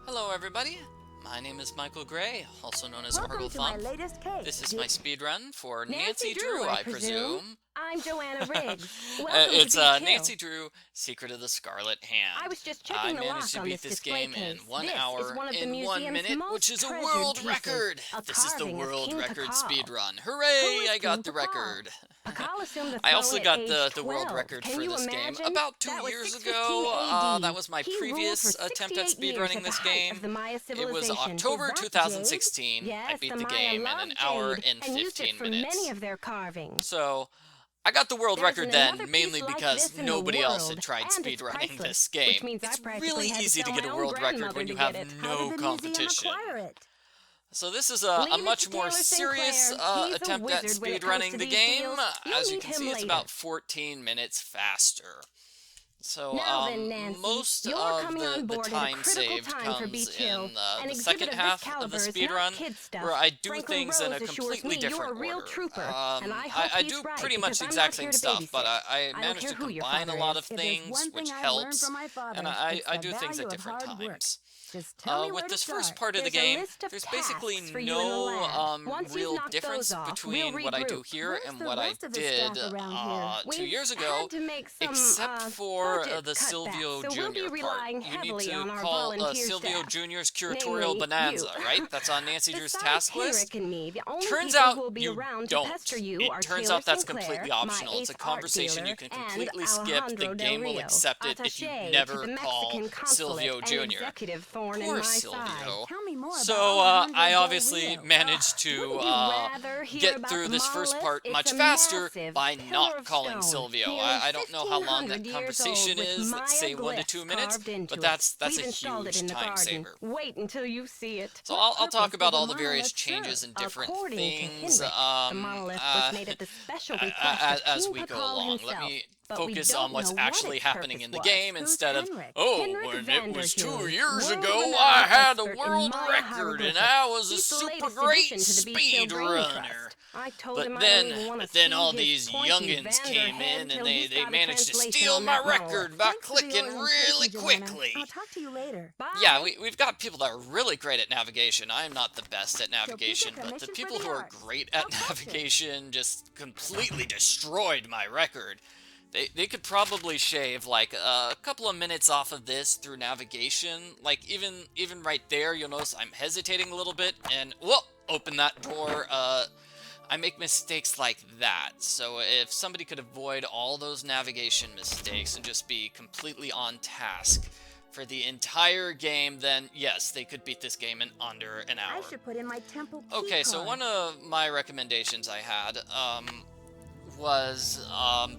Hello everybody, my name is Michael Gray, also known as Welcome to my Orglethump. latest case. This is my speedrun for Nancy Drew, I presume. I'm Joanna Riggs. Welcome It's to Beach Hill. Nancy Drew, Secret of the Scarlet Hand. I was just checking the managed lock to on beat this this display game in case. 1 This hour is one of the in 1 museum's minute, most which is a treasured world pieces. record. A This is the carving of world King record Pakal. speedrun. Who Hooray! is I got King the Pakal? record. Pakal assumed the I throne also at got age the world 12. record Can for you this game imagine? about 2 That was years 615 ago. AD. That was my He ruled previous for attempt at 68 years speedrunning at the this height game. of the Maya It was civilization. October Is that 2016. jade? Yes, I beat the the Maya game in loved an hour jade and and used it 15 for minutes. many of their carvings. So, I got the world There record isn't another then, mainly piece like because this in the nobody else had world, tried and it's speedrunning priceless, this game. which means I It's practically really had to easy to sell get a my own world record grandmother when to you get have it. no How did the competition. museum acquire it? So this is Leave a it much to more Taylor serious Sinclair. He's a attempt at wizard when it comes to speedrunning the these game. deals. You'll As you meet can him see, it's later. about 14 minutes faster. So, Now then, Nancy, most you're of coming the on board at a time critical saved time for comes Beach Hill. in An the exhibit second of this half of caliber the is not speedrun, kid stuff. where I do Franklin things in Rose a assures completely me you're different a real order. trooper, and I hope I he's do right, pretty much because the I'm exact not here same to stuff, but babysit. I don't managed care to who your combine a father lot is. of If there's things, one which thing I've learned helps, from my father, and it's I the do things value at of different hard work. times. Just tell me where With to this first start. part of the There's a game, list of there's basically tasks for you in the no lab. Once you've real knocked difference those off, between we'll what I do regroup. here Where's and the what I rest of the did staff around here? 2 We've years had ago, to make some, except for budget the cutbacks, Silvio so Jr. we'll be part. relying You need heavily to on our call volunteer Silvio staff. Jr.'s curatorial Namely, bonanza, you. right? That's on Nancy Drew's Besides task list. Henrik and me, the only Turns people out who will be you around don't. to pester you It are turns Taylor out that's Sinclair, completely my optional. It's a ace art conversation dealer, you can and completely skip. The Alejandro Del game will Rio, accept it if you attaché to never the call Mexican consulate Silvio and Jr. executive thorn in Poor my Silvio. side. Tell me more So, about I Alejandro obviously Del Rio. managed to Wouldn't you rather hear get about through the this first monolith? part It's much a faster massive by pillar not of calling stone, Silvio. nearly I don't know how long that 1,500 years conversation old, with is. Let's say Maya 1 to 2 glyphs minutes, carved into but it. that's We've a installed it huge in the time garden. saver. Wait until you see it. So What I'll talk purpose about did all the various monolith changes serve? and different According things to Henrik, the monolith was made at the special request of as King we go Pakal along. himself. Let me But we focus don't on what's know what actually its happening purpose in the was. game Who's instead of, Henrik? oh, Henrik when it was 2 Vanderhoof, years ago, world-renowned I had a expert in world Maya record and hieroglyphics. I was a He's the super latest great addition to the Beach Hill Brain speedrunner. Trust. I told But him I then, don't even want to then see all his these pointy youngins came Vanderhead in till and he's they got a managed to translation steal on my that monolith. record by Thanks for the clicking really orientation, Joanna. quickly. I'll talk to you later. Bye. Yeah, we've got people that are really great at navigation. I am not the best at navigation, get but the permission people for who the are arts. great at I'll touch it. navigation just completely destroyed my record. They could probably shave like a couple of minutes off of this through navigation. Like even right there, you'll notice I'm hesitating a little bit, and whoa, open that door. I make mistakes like that. So if somebody could avoid all those navigation mistakes and just be completely on task for the entire game, then yes, they could beat this game in under an hour. I should put in my temple key Okay, so card. one of my recommendations I had was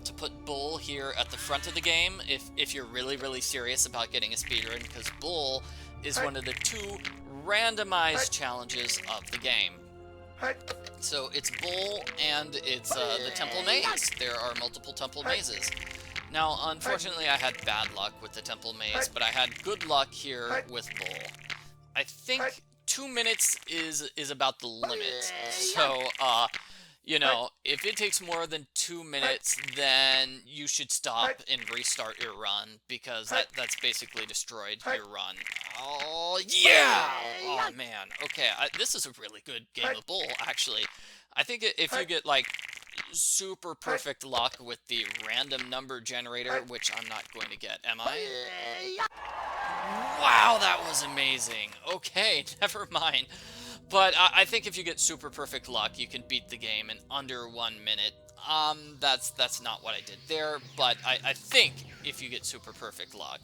to put Bull here at the front of the game if you're really serious about getting a speedrun, because Bull is one of the 2 randomized challenges of the game. So it's Bull and it's the Temple Maze. There are multiple Temple Mazes. Now, unfortunately, I had bad luck with the Temple Maze, but I had good luck here with Bull. I think 2 minutes is about the limit. So, you know, if it takes more than 2 minutes, then you should stop and restart your run, because that's basically destroyed your run. Oh, yeah! Oh, man. Okay, this is a really good game of Bull, actually. I think if you get, like, super perfect luck with the random number generator, which I'm not going to get, am I? Wow, that was amazing. Okay, never mind. But I think if you get super perfect luck, you can beat the game in under 1 minute. That's not what I did there, but I think if you get super perfect luck.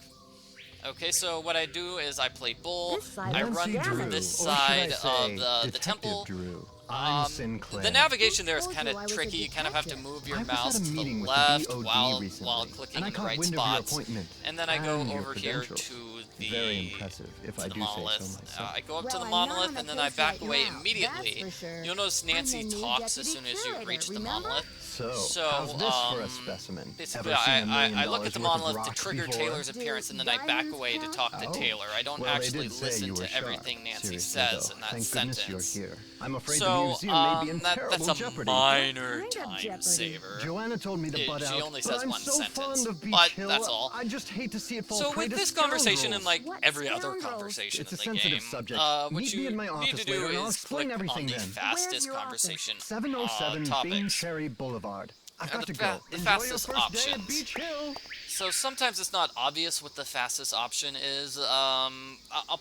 Okay, so what I do is I play Bull, I run through this side of the temple. The navigation there is kind of tricky. You kind of have to move your mouse to the left while clicking the right spots. And then I go over here to the monolith. I go up to the monolith and then I back away immediately. You'll notice Nancy talks as soon as you reach the monolith. So, how's this for a specimen? Basically, Ever seen $1 million I look at the worth of monolith to rock trigger before? Taylor's appearance, and then I back away to talk to Taylor. I don't Well, they actually did say listen you were to sharp. everything Nancy Seriously, says though, in that thank sentence. goodness you're here. I'm afraid the So, museum may be in terrible that's a jeopardy. minor Kind of time jeopardy. saver. Joanna told me to butt She out, only but says I'm one so sentence, fond of Beach but Hill, that's all. I just hate to see it fall So prey with to this conversation in unlike What every other scoundrels? conversation It's a in the sensitive game. subject. What Meet me you in my need office to do later and I'll is explain click on everything the then. fastest Where's your office? conversation 707 Bean topics. Cherry Boulevard. I've Now, got to the go. Enjoy your fastest first day at options. Beach Hill. So sometimes it's not obvious what the fastest option is. I'll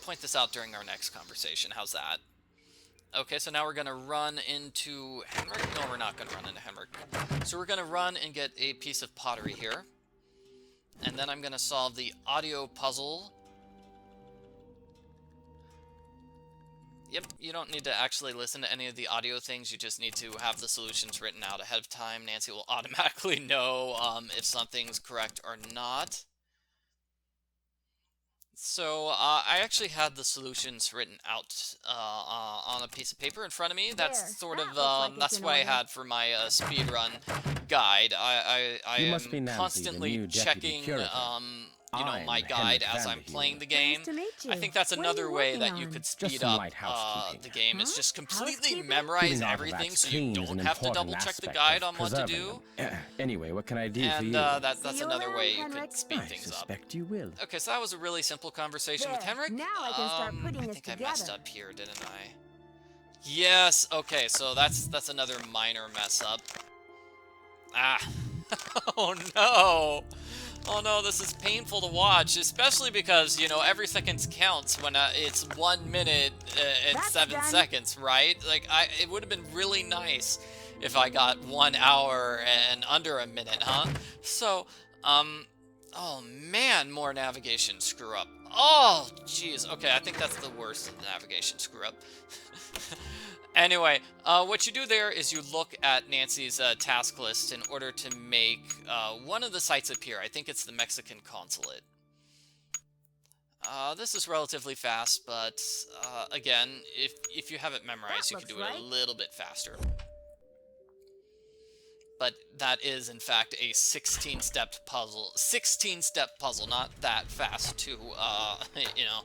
point this out during our next conversation. How's that? Okay, so now we're going to run into Henrik. No, we're not going to run into Henrik. So we're going to run and get a piece of pottery here. And then I'm going to solve the audio puzzle. Yep, you don't need to actually listen to any of the audio things. You just need to have the solutions written out ahead of time. Nancy will automatically know if something's correct or not. So, I actually had the solutions written out on a piece of paper in front of me. That's There, sort that of, looks like it's that's in what I order. had for my speedrun guide. I You must be am Nancy, the constantly new deputy checking, curator. you know, I'm my guide Henrik as van I'm der playing Heever. the game. Nice to meet you. I think that's What are another you way working that you on? could Just speed some up light housekeeping. the game. Is Huh? just completely Housekeeping? memorize Keeping everything artifacts so you clean is don't an have to important double check the aspect guide of on what to preserving do. them. Anyway, what can I do for And you? that's See you another around, way you Henrik. could speed I things up. suspect you will. Okay, so that was a really simple conversation with There, Henrik. now I can start putting I this think I messed together. up here, didn't I? Yes. Okay, so that's another minor mess up. Ah. Oh no. Oh no, this is painful to watch, especially because, you know, every second counts when it's 1 minute and That's 7 done. seconds, right? Like, it would have been really nice if I got 1 hour and under a minute, huh? So, oh man, more navigation screw up. Oh, jeez. Okay, I think that's the worst of the navigation screw up. Anyway, what you do there is you look at Nancy's task list in order to make one of the sites appear. I think it's the Mexican consulate. This is relatively fast, but again, if you have it memorized, you can do it a little bit faster. But that is, in fact, a 16-step puzzle. 16-step puzzle, not that fast to, you know.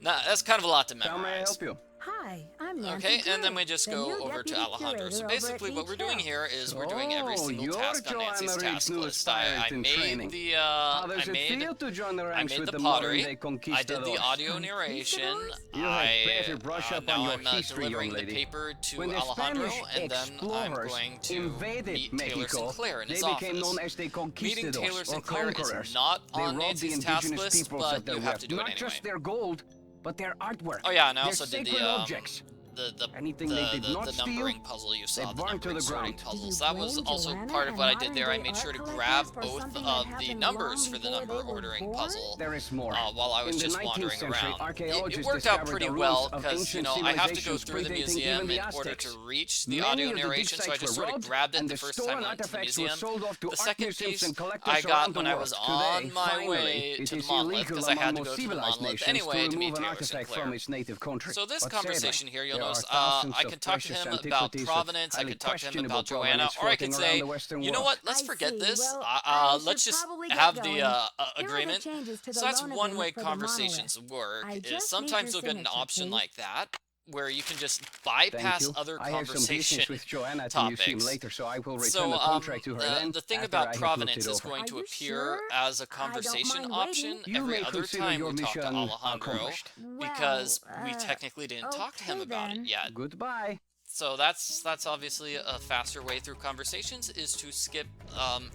That's kind of a lot to memorize. How may I help you? Hi, I'm Nancy. Okay, and then Drew, we just the go new over to deputy Alejandro. curator So over basically at what we're Beach doing Hill. here is we're doing every single you're task on Nancy's Joanna task Riggs' list. newest I in made training. the, How I does it feel to join the ranks made with the the pottery, modern-day I did the conquistadors? audio narration, You had better brush up now on your I'm history, delivering young the lady. paper to When the Alejandro, Spanish and then I'm explorers going to invaded meet Taylor Mexico, Sinclair in they his became office. known as the Meeting conquistadors Taylor or Sinclair is conquerors. not They on robbed the Nancy's task indigenous list, peoples but of their you have wealth, to do it not anyway. just their gold, but their artwork. Oh yeah, and I their also did sacred the objects. the they did not numbering steal, puzzle you they saw, the burned to numbering the sorting ground. puzzles. Do you That was blame also Joanna part of and what I did there. I modern-day made sure to art grab collectors for both something of that the happened numbers long for the before number they were ordering born? puzzle There is more. while I was In the just 19th wandering century, around. It archaeologists worked out discovered pretty the well ruins of because, you ancient know, I have to go civilizations through the predating museum even the in order Aztecs. to reach the Many audio of the dig narration, so I sites just were sort of robbed, grabbed it and the the first stolen time I went to the artifacts were museum. sold off to The art second museums piece and collectors I got around the when I world. was Today, on my finally, way it to the is monolith illegal because I had among to most go to the civilized monolith nations anyway to to meet remove an Taylor artifact Sinclair. from its native country. So this But conversation sadly, here, you'll there notice, are thousands I of can talk to precious him about antiquities of provenance, I highly can talk to him questionable about Joanna, provenance or I could floating around say, the Western you know world. what, let's I forget see. this, Well, I let's should just probably get have going. the Here are the agreement. changes to the So that's loan one way agreement for the conversations monolith. work, I is just sometimes need you'll your get an signature, option please. like that, where you can just Thank bypass you. other I have some conversation business with Joanna at the museum topics. later, so I will return So, the contract to her then. the thing after about I have provenance looked it is over. going Are to you appear sure? as a I don't conversation mind option waiting. You every may other consider time your we talk to mission Alejandro, accomplished. because we Well, technically didn't talk to him okay about it then. yet. Goodbye. So that's obviously a faster way through conversations, is to skip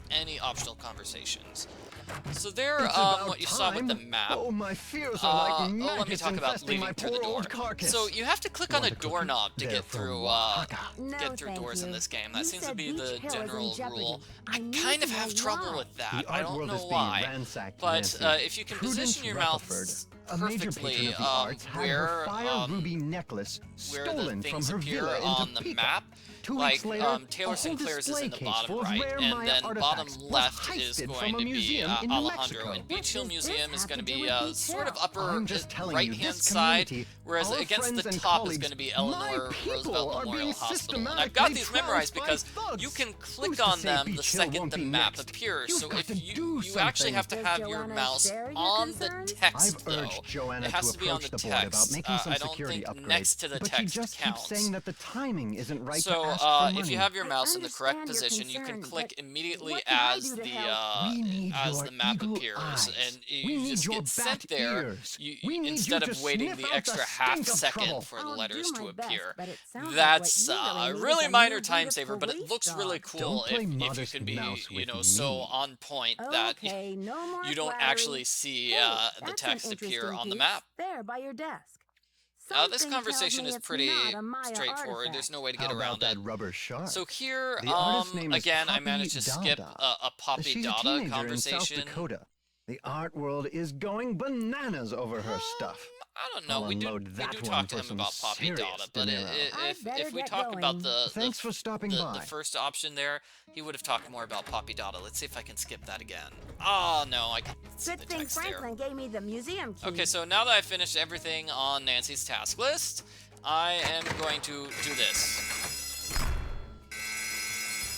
any optional conversations. So there, It's about what you saw with the time. map. Oh, my fears are like let me maggots talk about infesting my leaving through poor the door. old carcass. So you have to click on Want a a cookie? doorknob to They're get from through Oaxaca. No, get through thank doors in you. this game. That You seems to said be Beach the Hill is in general jeopardy. rule. I I need kind of to have know trouble why. with that. The I art don't world know is being why. ransacked, But Nancy. if you can Prudence position your mouth Rutherford, a major perfectly patron of the arts, had where her fire ruby necklace where stolen the from things her appear villa on into the Pico. map, 2 like weeks later, Taylor a whole Sinclair's is display in the case bottom full of right, rare and Maya then bottom artifacts was left is heisted going from a to be museum in Alejandro, Mexico. and Beach Hill What does Museum this is have going to to do be with Beach sort of Hill? upper I'm just telling you, right-hand this side, community, whereas our against friends the and top is colleagues, going to be my Eleanor people Roosevelt are Memorial being Hospital. And I've got these systematically memorized trounced because by thugs. you can Who's click to on say them the Beach Hill second won't the be map next? appears. You've So got if to you do actually have to Does have your Joanna mouse share your on the concerns? text I've though. urged Joanna It has to to be on approach the the board about text. making some I don't security think upgrades, next to the but text she just counts. keeps saying that the timing isn't right So, to ask for money. if you have your mouse in the correct understand your position, you can concern, click but immediately what can I as do to the help? We need as your the map eagle appears, eyes. and We you need just your get bat sent there. ears. You, We need instead you of to waiting sniff the out the extra stink half of second trouble. for the I'll letters do to my best, appear. but it sounds like That's what you really need really is a minor new time breed of saver, but it police looks really dog. cool Don't play if you modest can be, mouse with so me. on point that Okay, no more you don't flattery. actually see Hey, the that's text an appear interesting on the piece map. there by your desk. This Something conversation tells is me it's pretty not a Maya straightforward. There's artifact. no way to get How about around that it. rubber shark? So here, The artist's name is again, I Poppy managed to skip Dada. a Poppy She's a Dada teenager in South conversation. Dakota. The art world is going bananas over her stuff. I don't know. I'll We do unload that one talk to for him some about Poppy serious Dada, but dinero. if better we get talk about going. Thanks for stopping the by. first option there, he would have talked more about Poppy Dada. Let's see if I can skip that again. Oh no, I can't see Good the thing text there. Franklin gave me the museum key. Okay, so now that I've finished everything on Nancy's task list, I am going to do this.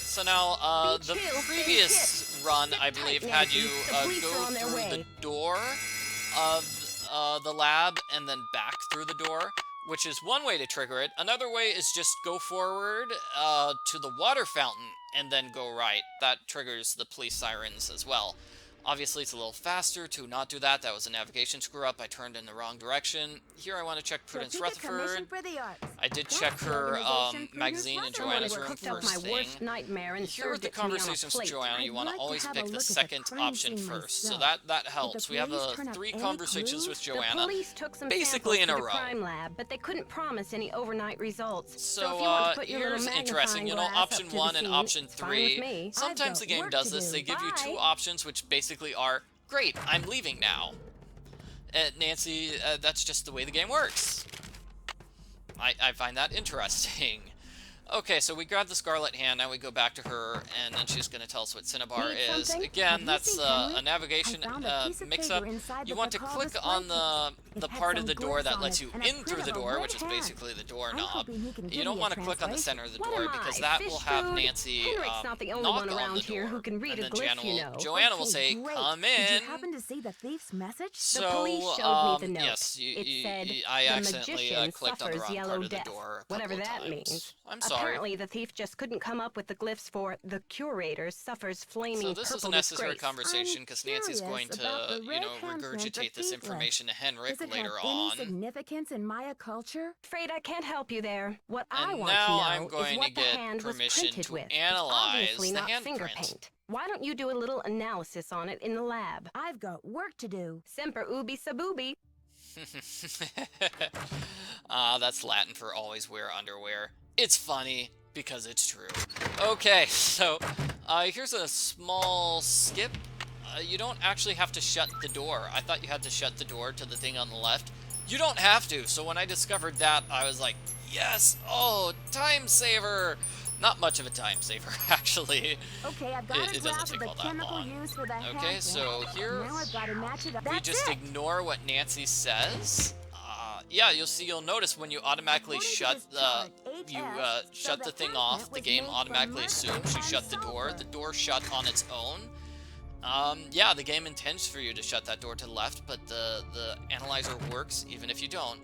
So now, Be the chill, stay previous run, I tight, believe, had Nancy. you The police go are on their through way. the door of the lab and then back through the door, which is one way to trigger it. Another way is just go forward to the water fountain and then go right. That triggers the police sirens as well. Obviously, it's a little faster to not do that. That was a navigation screw-up. I turned in the wrong direction. Here, I want to check Prudence Rutherford. I did check her magazine in Joanna's room first thing. Here with the conversations with Joanna, you want to always pick the second option first. So that helps. We have 3 conversations with Joanna, basically in a row. Crime lab, but they couldn't promise any overnight results. So here's interesting. You know, option 1 and option 3. Me. Sometimes the game does this. They give you 2 options, which basically are, great, I'm leaving now. Nancy, that's just the way the game works. I find that interesting. Okay, so we grab the Scarlet Hand, now we go back to her, and then she's going to tell us what Cinnabar is. Again, that's a navigation mix-up. You want to click on the part of the door that lets you in through the door, which is basically the doorknob. You don't want to click on the center of the door, because that will have Nancy knock on the door. And then Joanna will say, come in. So, yes, I accidentally clicked on the wrong part of the door a couple of times. I'm sorry. Apparently, the thief just couldn't come up with the glyphs for the curator suffers flaming So this is a purple necessary disgrace. conversation because Nancy's going to, regurgitate this information to Henrik later on. Significance in Maya culture? Afraid I can't help you there. What I And want now to know I'm going is to what the get hand was permission printed to with. It's analyze obviously the not finger handprint. paint. Why don't you do a little analysis on it in the lab? I've got work to do. Semper ubi saboobi. That's Latin for always wear underwear. It's funny because it's true. Okay, so here's a small skip. You don't actually have to shut the door. I thought you had to shut the door to the thing on the left. You don't have to. So when I discovered that, I was like, yes! Oh, time saver! Not much of a time saver, actually. Okay, I've got It doesn't take all that long. Okay, so here we just ignore what Nancy says. Yeah, you'll notice when you automatically shut shut the thing off, the game automatically assumes you shut the door shut on its own. Yeah, the game intends for you to shut that door to the left, but the analyzer works even if you don't.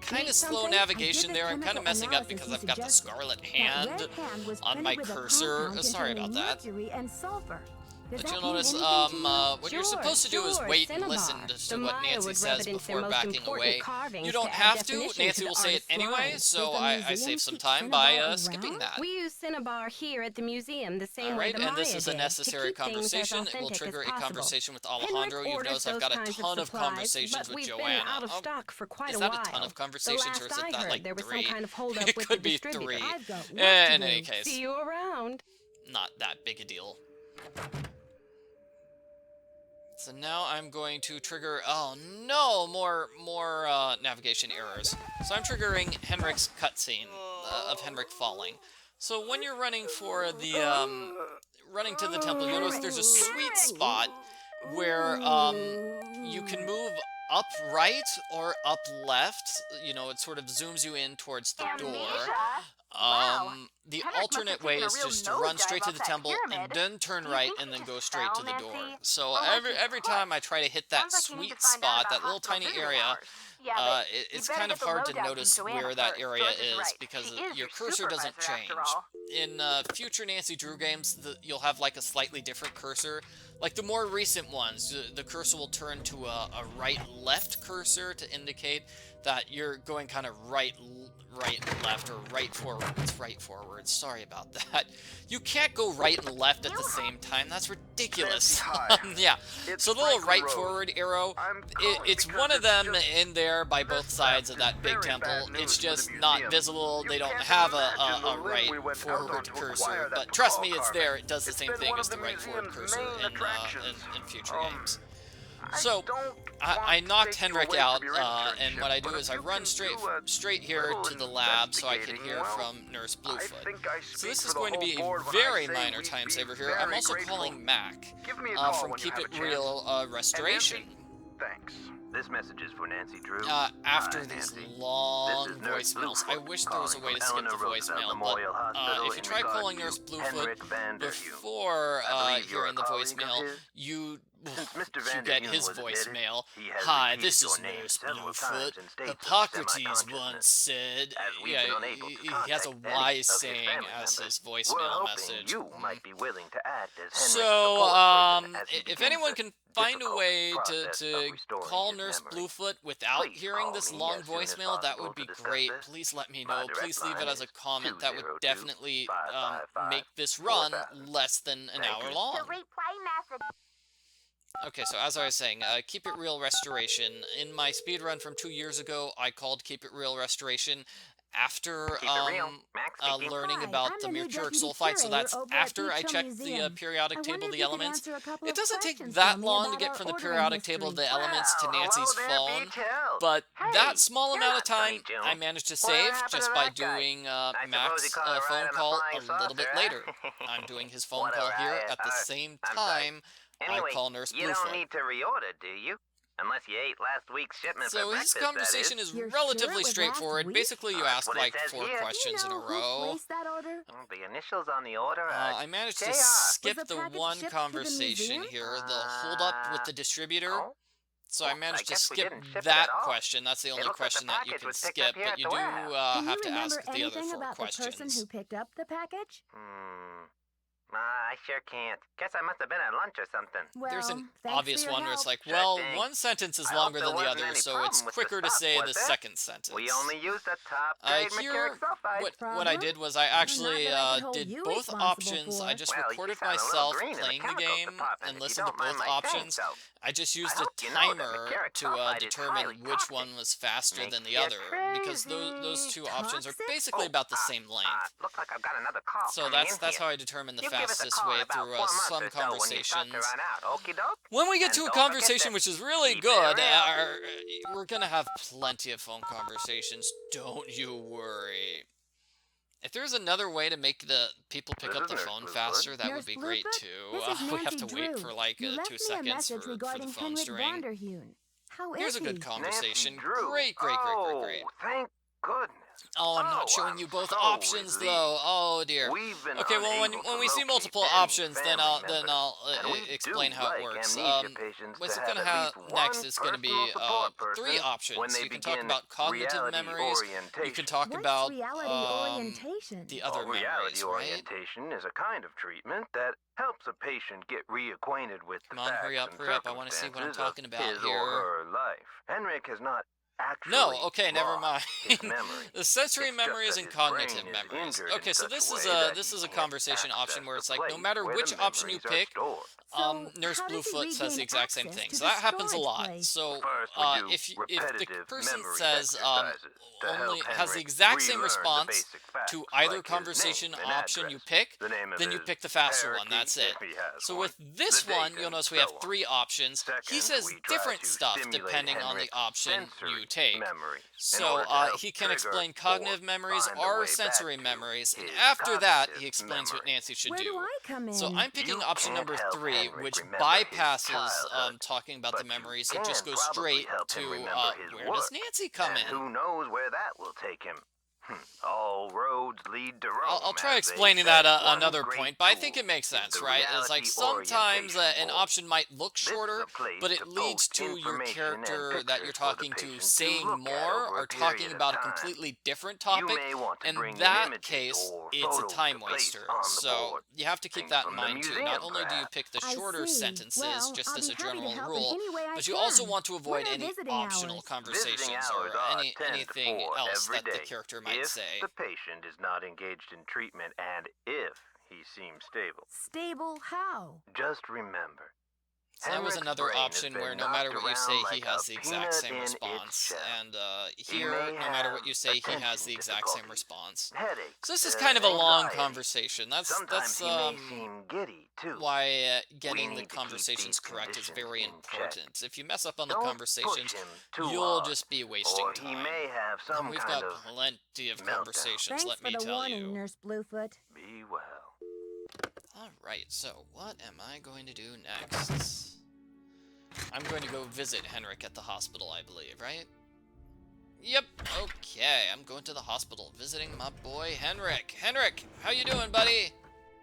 Kind of slow navigation there. I'm kind of messing up because I've got the Scarlet Hand on my cursor. Sorry about that. But you'll notice, what you're supposed to do is wait and listen to what Nancy says before backing away. You don't have to. Nancy will say it anyway, so I save some time by skipping that. We use Cinnabar here at the museum the same way Alright, the and this Maya is a did, necessary to keep things as conversation. It will authentic trigger as a possible. conversation with Henrik Alejandro. You orders notice I've those got a kinds of ton of supplies, conversations but with we've been Joanna. out of stock for quite Is a that while. a ton of conversations, or is The last it I that, heard, there was three? some kind of holdup It with could the be distributor. 3. I've got work In to any do. case, See you around. not that big a deal. So now I'm going to trigger, oh no, more navigation errors. So I'm triggering Henrik's cutscene of Henrik falling. So when you're running for the, running to the temple, you'll notice there's a sweet spot where, you can move up right or up left. You know, it sort of zooms you in towards the door. Wow. The Henrik must have alternate taken way a is real just to run nosedive straight to off the that temple and pyramid. then turn Do you right think and he then go just straight to fell, the door. Nancy? So Or was he every put? time I try to hit that Sounds like you need sweet to find out spot, about that little hospital tiny visiting area, hours. Yeah, but you'd it's better kind get of the hard to lowdown from notice Joanna where that first. area George is is right. because She is your your cursor doesn't supervisor change. after all. In future Nancy Drew games, you'll have like a slightly different cursor. Like the more recent ones, the cursor will turn to a right-left cursor to indicate that you're going kind of right left or right forward. It's right forward. Sorry about that. You can't go right and left at the same time. That's ridiculous. Yeah. So the little right forward arrow, it's one of them in there by both sides of that big temple. It's just not visible. They don't have a right forward cursor. But trust me, it's there. It does the same thing as the right forward cursor in future games. So, I knocked Henrik out, and what I do is I run straight here to the lab so I can hear from Nurse Bluefoot. So this is going to be a very minor time saver here. I'm also calling Mac from Keep It Real Restoration. Thanks. This message is for Nancy Drew. After these long voicemails. I wish there was a way to skip the voicemail, but if you try calling Nurse Bluefoot before hearing the voicemail, you get his voicemail. Hi, this is Nurse Bluefoot. Hippocrates once said... Yeah, he has a wise saying as his voicemail message. So, if anyone can find a way to call Nurse Bluefoot without hearing this long voicemail, that would be great. Please let me know. Please leave it as a comment. That would definitely make this run less than an hour long. Okay, so as I was saying, Keep It Real Restoration. In my speedrun from 2 years ago, I called Keep It Real Restoration after learning about the mercuric sulfide, so that's after I checked the periodic table of the elements. It doesn't take that long to get from the periodic table of the elements to Nancy's phone, but that small amount of time I managed to save just by doing Mac's phone call a little bit later. I'm doing his phone call here at the same time I call Nurse Bluefoot. You don't need to reorder, do you? Unless you ate last week's shipment so for his breakfast, conversation is relatively straightforward. Basically, you ask like 4 questions in a row. The initials on the order I managed to skip the one conversation here, the hold up with the distributor. So I managed to skip that question. That's the only question that you can skip, but you do have to ask the other 4 questions. The person who picked up the package? I sure can't. Guess I must have been at lunch or something. Well, there's an obvious one where it's like, well, one sentence is longer than the other, so it's quicker to say the second sentence. We only use the top grade here, mercuric sulfide. what I did was I actually did both options. I just recorded myself playing the game and listened to both options. I just used a timer to determine which one was faster than the other, because those 2 options are basically about the same length. Looks like I've got another call. So that's how I determined the fastest way through some conversations. When we get to a conversation which is really good, we're gonna have plenty of phone conversations. Don't you worry. If there's another way to make the people pick up the phone faster, that would be great too. We have to wait for like 2 seconds for the phones to ring. Here's a good conversation. Great. Thank goodness. Oh, I'm not showing you both options though. Oh dear. Okay, well when we see multiple options, then I'll explain how it works. What's it gonna have next is gonna be 3 options. You can talk about cognitive memories. You can talk about the other memories, right? Orientation is a kind of treatment that helps a patient get reacquainted with the Come on, hurry up! I want to see what I'm talking about his here. or her life. Henrik has not No, okay, never mind. The sensory memories and cognitive memories. Okay, so this is a conversation option where it's like no matter which option you pick, Nurse Bluefoot says the exact same thing. So that happens a lot. So if the person says only has the exact same response to either conversation option you pick, then you pick the faster one. That's it. So with this one, you'll notice we have 3 options. He says different stuff depending on the option you take. memory. In So order to help he can trigger explain or cognitive memories find a or way sensory back to memories, and his after that, he cognitive explains what memory. Nancy should Where do. do I come in? So I'm picking You option can't number help 3, Henrik which remember his bypasses childhood, talking about the but you memories and just can goes probably straight help to him remember his where work. does Nancy come And in? who knows where that will take him. All roads lead to Rome. I'll try as they explaining say. that One another great point, but I tool think it makes is sense, the right? It's like reality sometimes orientation an board. option might look This is shorter, a place but it to leads post to your information and character that you're pictures for the talking to patient saying look at more over or a talking period of about a time. completely different You topic. may want to In bring in that images case, or it's a photos time to place waster. on the So board. you have to keep Things that from in the mind too. Not museum, only do you perhaps. pick the I shorter see. sentences, Well, just I'll as be a happy to general help in rule, any way I but you also can. want to avoid What are any visiting optional hours? conversations Visiting or hours are 10 to anything 4 else every that the day. character might If say. the patient is not engaged in treatment and if he seems stable. Stable how? Just remember. So that was Henrik's another brain has option been where no matter what you knocked say, around he like has a the exact peanut same in its response. shell. And He here, may no matter what have you say, he has attention the exact same difficulties, response. headaches, So this is kind of a long anxiety. conversation. Sometimes he may seem giddy too. why We getting the need to keep conversations these correct is conditions very in check. important. If you mess up on the Don't conversations, push him too you'll hard, just be wasting or time. he may have And some we've kind got of plenty of meltdown. conversations, Thanks let for me the tell warning, you. Nurse Bluefoot. Be well. Alright, so what am I going to do next? I'm going to go visit Henrik at the hospital, I believe, right? Yep, okay, I'm going to the hospital, visiting my boy Henrik. Henrik, how you doing, buddy?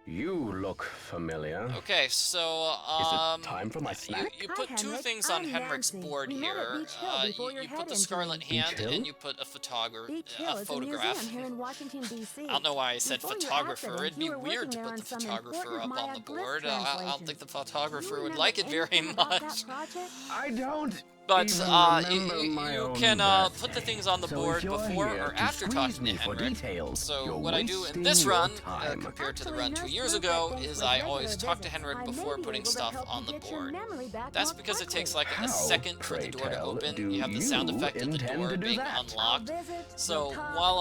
You look familiar. Okay, so, Is it time for my snack? You Hi, put two Henrik. things on I'm Henrik's Nancy. board We met at here. Beach Hill before your You head put the injury. Scarlet Hand Beach Hill? and you put a photographer, Beach Hill is a photograph. museum here in Washington, D.C. I don't know why I said Before your photographer. accident, It'd be you were weird to working put there the on some photographer important up on Maya the glyph board. I don't translation. think the Do photographer you would remember like it very anything about that much. project? I don't. But even remember my you own can birthday. put the things on the So board if you're before here or to after squeeze talking me to for Henrik. details, So you're what I do in wasting this your run, time. compared to the Actually, run 2 Nurse years Bluefoot ago, thinks is with I always regular talk to visits, Henrik I may before be putting able to stuff help on you the get your board. memory back That's more because it takes quickly. like a How, second for the pray door to tell, open. do You have the sound you effect of the intend door to do being that? unlocked. I'll visit, So we'll talk. while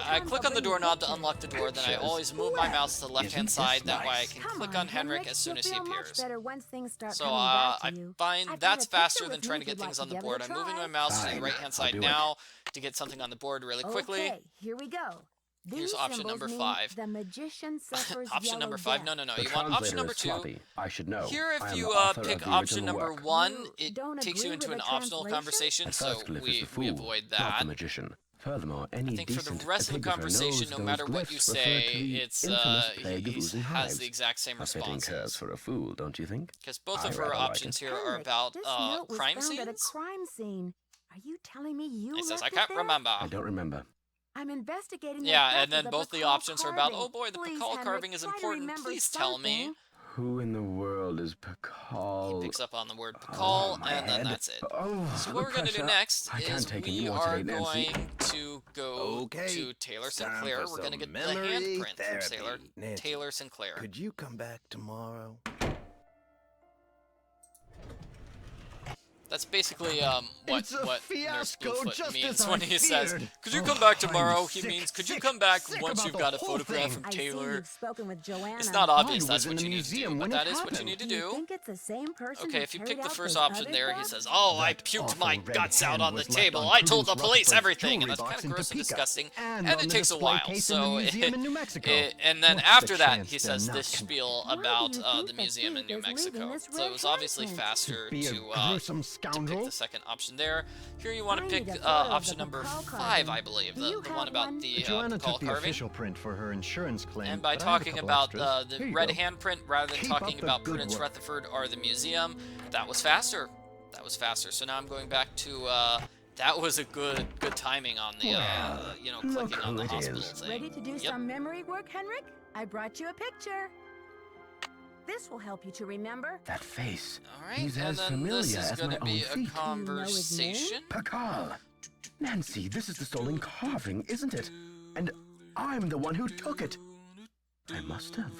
I Sometimes click I'll on the bring you doorknob to pictures. unlock the door, then I Pictures? always move my mouse to the left-hand Isn't this side. That way I nice? can Come click on, on Henrik as soon You'll as he feel much appears. better once things start So coming back I to you. find I've got that's a picture faster than with trying me to if get you'd things like on to the give it board. a I'm moving try. my mouse to the Fine, right-hand I'll side do it. now to get something on the board really quickly. Okay, here we go. Here's These option symbols number mean 5. The magician suffers Option yellow number 5. death. No. The You want option translator number is 2. sloppy. I should know. Here, I if am you the author pick of the option original number work. 1, You it don't takes you agree into with an the optional translation? conversation, The so first glyph is we the fool, avoid not that. the magician. Furthermore, any I think for the decent rest of the epigrapher conversation, knows no those matter what you glyphs refer say, to the it's infamous plague of he oozing has hives. the exact same A fitting curse responses. for a fool, don't you think? Because both I of her rather like options it. here are Henrik, about this note was crime found at a scenes. crime scene. Are you telling me you He says, left I it can't there? remember. I don't remember. I'm investigating the Yeah, and effect then of both the Bacall options are about, carving. oh boy, the Please, Bacall Henrik, carving is try to important. remember Please tell me. something. Who in the world is He Bacall? picks up on the word Oh, Bacall, my and then head. that's it. Oh, So the what we're going to do pressure. next I is can't take any we more are today, Nancy. going to go Okay, to Taylor time Sinclair. for We're going to some get the memory handprint from therapy. Nancy, Taylor Sinclair. could you come back tomorrow? That's basically It's a what Nurse fiasco, Bluefoot just means as I when he says, feared. "Could you Oh, come back I'm tomorrow?" He sick, means, "Could you sick, come back sick once about you've the got a whole photograph thing. from I see Taylor?" you've spoken with Joanna. It's not obvious I was that's in what the you need to do, museum but when that it is what you happened. need to Do you do. think it's the same person Okay, who if you carried pick the out first those option other there, he thefts? says, "Oh, I That puked awful my red guts out hand on the was left table. on I told the Prudence police Rutherford's everything," and jewelry that's kind box of in gross and Topeka, disgusting, and and on it the takes a display while. case in the So, museum in New Mexico. and then What's after the that, chance he they're says not this spiel Why do about you the think museum in thief New is leaving Mexico. this So it red was obviously handprint? faster Be a to gruesome pick scoundrel. the second option there. Here you want I to pick need a photo of option the number Bacall 5, carving. I believe, Do the you one have about one? the Joanna Bacall took the carving. official print for her insurance claim. And by but I have a talking couple about extras. the Here you red go. handprint rather than Keep up talking the about good Prudence work. Rutherford or the museum, that was faster. That was faster. So now I'm going back to that was a good timing on the Well, look clicking on the who it hospital is. thing. Ready to do Yep. some memory work, Henrik? I brought you a picture. This will help you to remember. That face. All right, He's and as then familiar this is as going my to be own a feet. conversation. Bacall. Nancy, this is the stolen carving, isn't it? And I'm the one who took it. I must have.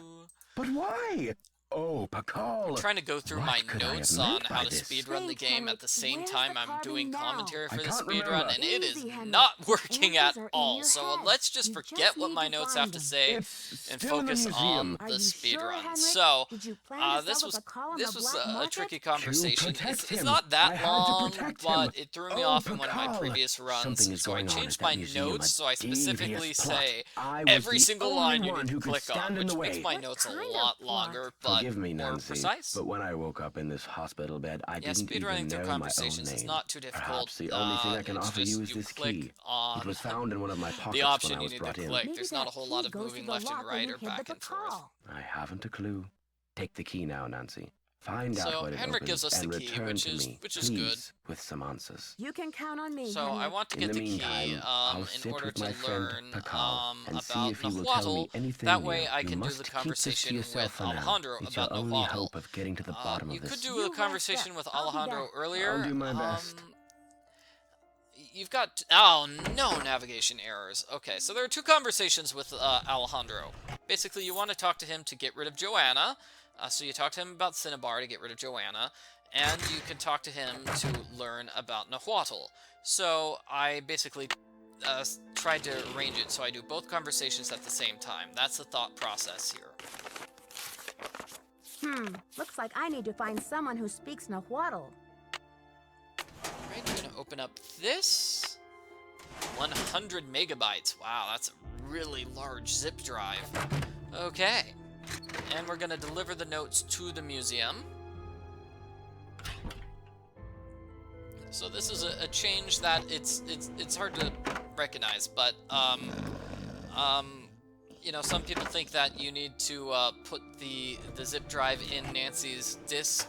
But why? Oh, Pakal. I'm trying to go through What my could I have notes meant on how by to this? speedrun the Wait, game Henrik, at the same where's time the I'm doing carving now? commentary I for the can't speedrun, remember. and it is Easy, Henrik. not working at Answers are in all. your So head. let's just You forget just what need my to notes find have to them. say It's and still in the focus on museum. Are the you sure, speedrun. Henrik? So, Did you plan to this sell was the column this of was black a market? tricky To conversation. protect It's him. not I that had to long, protect but him. it threw me Oh, off in one of my Pakal. previous runs. Something is So I going on changed at my that museum, notes, a so I specifically devious plot. say I was every the single only line you one need to who could click on, stand in which the makes way. my What notes a kind of lot plot? longer, but Forgive me, more Nancy, precise. but when I woke up in this hospital bed, I Yeah, didn't even speedrunning through know my own conversations is name. not too difficult. Perhaps the only thing I can It's offer just you is this click key. on It was found in one of my the pockets when option I you was need to brought in. click. Maybe There's that not a whole key lot of goes to moving the left and lock where right you or hid the back and forth. Pakal. I haven't a clue. Take the key now, Nancy. Find out So what it Henrik opens gives us the and key, return which to is me, which is good. please, with some answers. You can count on me, So I Henrik. want to In get the the meantime, key I'll in sit order with to my friend learn Pakal and see about if he will tell Nahuatl. me anything That new. way I You can do must the keep this to conversation yourself with for now. Alejandro It's about your only Nahuatl. hope of getting to the bottom You of this. could do You a rest conversation up. with I'll be Alejandro back. earlier. I'll do my best. You've got... Oh, no navigation errors. Okay, so there are two conversations with Alejandro. Basically, you want to talk to him to get rid of Joanna. So you talk to him about Cinnabar to get rid of Joanna. And you can talk to him to learn about Nahuatl. So I basically tried to arrange it so I do both conversations at the same time. That's the thought process here. Looks like I need to find someone who speaks Nahuatl. Alright, I'm gonna open up this. 100 megabytes. Wow, that's a really large zip drive. Okay. And we're gonna deliver the notes to the museum. So this is a change that it's hard to recognize, but you know, some people think that you need to put the zip drive in Nancy's disk,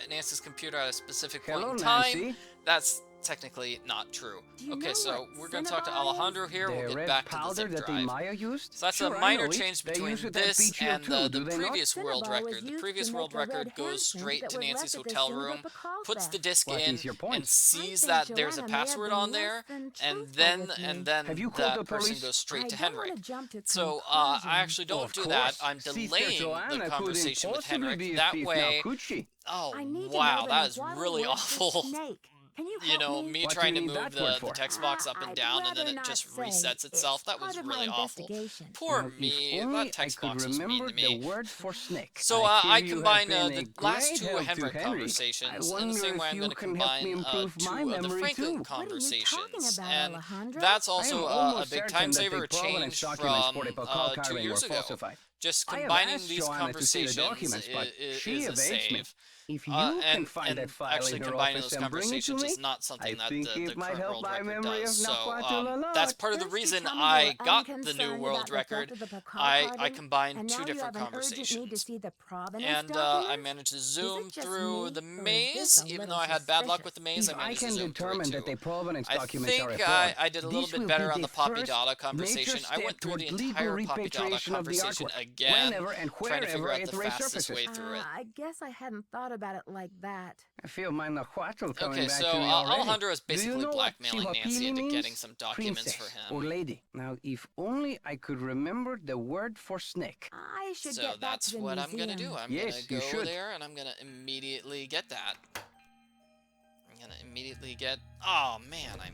Nancy's computer at a specific point in time. Nancy. That's technically not true. Do you Okay, know so what we're going to talk to Cinnabar is? Alejandro here. The We'll get red back to the powder zip that the drive. Maya used? So that's Sure, a I minor know it. change They between use it at this Beach Hill and too, the do they not? previous world Cinnabar was record. The used previous to world make a red record goes handprint straight that to was Nancy's left at the hotel scene of the room, Pakal puts the theft. disc What in, is your point? and sees I that think there's a Joanna may have password been on less there, than and truthful then with me. Have you called that the person police? goes straight to I don't Henrik. wanna jump to So conclusions. I actually don't Of do that. course. I'm Sister delaying Joanna the couldn't conversation with possibly Henrik. be a That thief way... now, could she? Oh, I need wow, to know that is Nahuatl really works with awful. Snake. Can you You help know, me? me What do trying you to need move that word the for? text box up and I'd down, and then rather it not just say. resets itself. It's That was part of my really awful. investigation. Poor Now, me. if only That text I could box was mean remember to me. the word for snake. So I I hear you combine have the been a last great two help to Henrik Henrik. conversations I in the wonder same way if I'm you going to can help me combine improve my two of the memory Franklin too. What are you conversations. talking about, And Alejandro? that's I am also a almost big certain time that saver, the a provenance change documents from for the Pakal 2 carving years were ago. falsified. Just I have combining asked these Joanna to see the conversations documents, but she is a evades me. save. If you And, can find that and file actually in her combining office those and bring it to conversations me, is not something I that think the it might current help world my record memory does. of So Nahuatl a lot. that's part of the First you reason tell me you I were got the new unconcerned world about the record. theft of the Pakal I carving, combined and two now you different have an urgent need to conversations. see the provenance And I documents? managed to Is zoom it just through me, the or is maze, this a even little though I had bad luck suspicious? with the maze. I If I managed to can zoom through it determine too. that the provenance I documents are a think fraud, I did a little this bit will better be on the the Poppy first Dada major conversation. I step went through the toward legal entire Poppy Dada repatriation of the conversation artwork, again, whenever and trying to figure wherever out it the fastest resurfaces. way through it. I guess I hadn't thought about it like that. I feel my Nahuatl coming Okay, back so to me already. Alejandro is Do you basically know what blackmailing Nancy Chihuahua into means? getting some documents Princess for or him. lady. Now, if only I could remember the word for snake. I should So get back that's to the what I'm museum. gonna do. I'm Yes, gonna you go should. there and I'm gonna immediately get that. I'm gonna immediately get... Oh man, I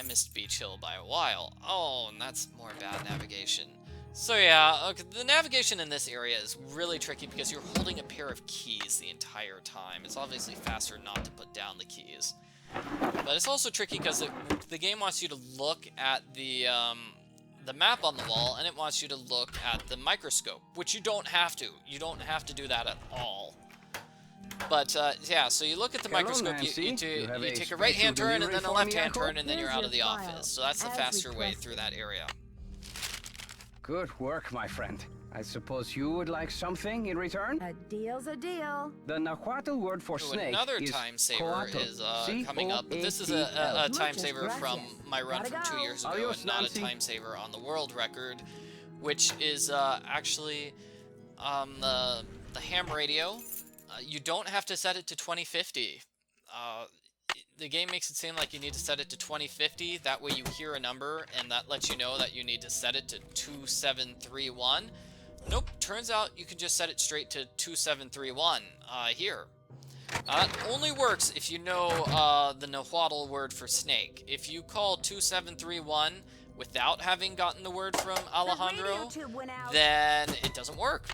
missed Beach Hill by a while. Oh, and that's more bad navigation. So yeah, okay, the navigation in this area is really tricky because you're holding a pair of keys the entire time. It's obviously faster not to put down the keys. But it's also tricky because the game wants you to look at the map on the wall, and it wants you to look at the microscope, which you don't have to. You don't have to do that at all. But yeah, so you look at the Hello, microscope, Nancy. you You have a take a right-hand special turn and delivery then a for me, left-hand I hope? turn, and then you're Here's out of the your office. So that's the as faster way requested. through that area. Good work, my friend. I suppose you would like something in return? A deal's a deal. The Nahuatl word for Ooh, snake another is time saver coatl. is coming up, but this is a C-O-A-T-L. time Muchas saver from gracias. my run Gotta from 2 go. years ago, Adios, and not Nancy. a time saver on the world record, which is actually the ham radio. You don't have to set it to 2050. The game makes it seem like you need to set it to 2050, that way you hear a number, and that lets you know that you need to set it to 2731. Nope, turns out you can just set it straight to 2731 here. It only works if you know the Nahuatl word for snake. If you call 2731 without having gotten the word from Alejandro, then it doesn't work.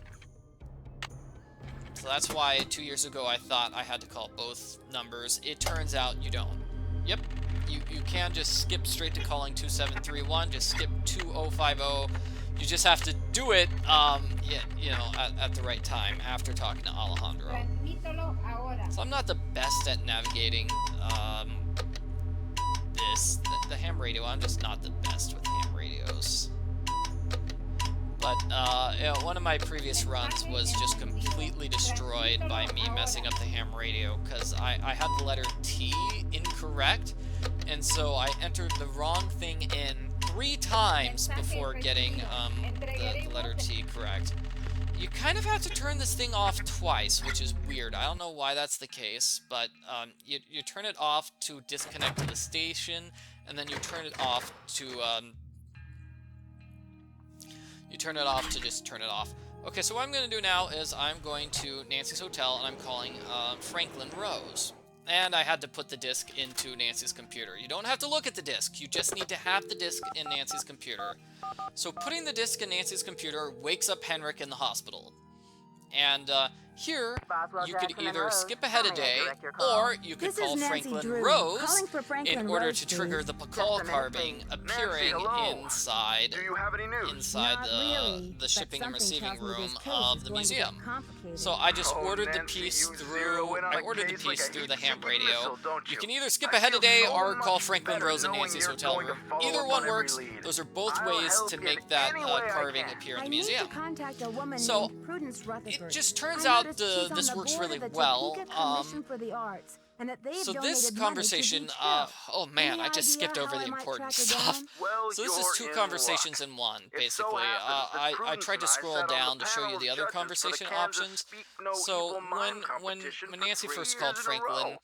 So that's why 2 years ago I thought I had to call both numbers. It turns out you don't. Yep, you can just skip straight to calling 2731, just skip 2050. You just have to do it, you know, at the right time after talking to Alejandro. So I'm not the best at navigating the ham radio. I'm just not the best with ham radios. But you know, one of my previous runs was just completely destroyed by me messing up the ham radio because I had the letter T incorrect, and so I entered the wrong thing in 3 times before getting the letter T correct. You kind of have to turn this thing off twice, which is weird. I don't know why that's the case, but you turn it off to disconnect to the station, and then you turn it off to just turn it off. Okay, so what I'm going to do now is I'm going to Nancy's hotel, and I'm calling Franklin Rose. And I had to put the disc into Nancy's computer. You don't have to look at the disc. You just need to have the disc in Nancy's computer. So putting the disc in Nancy's computer wakes up Henrik in the hospital. And here, you could either skip ahead a day, or you could call Franklin Rose in order to trigger the Pakal carving appearing inside the shipping and receiving room of the museum. So I just ordered the piece through the ham radio. You can either skip ahead a day or call Franklin Rose in Nancy's hotel room. Either one works. Those are both ways to make that carving appear in the museum. So it just turns out this works really well. So this conversation, oh man, I just skipped over the important stuff. So this is 2 conversations in one, basically. I tried to scroll down to show you the other conversation options. So when Nancy first called Franklin,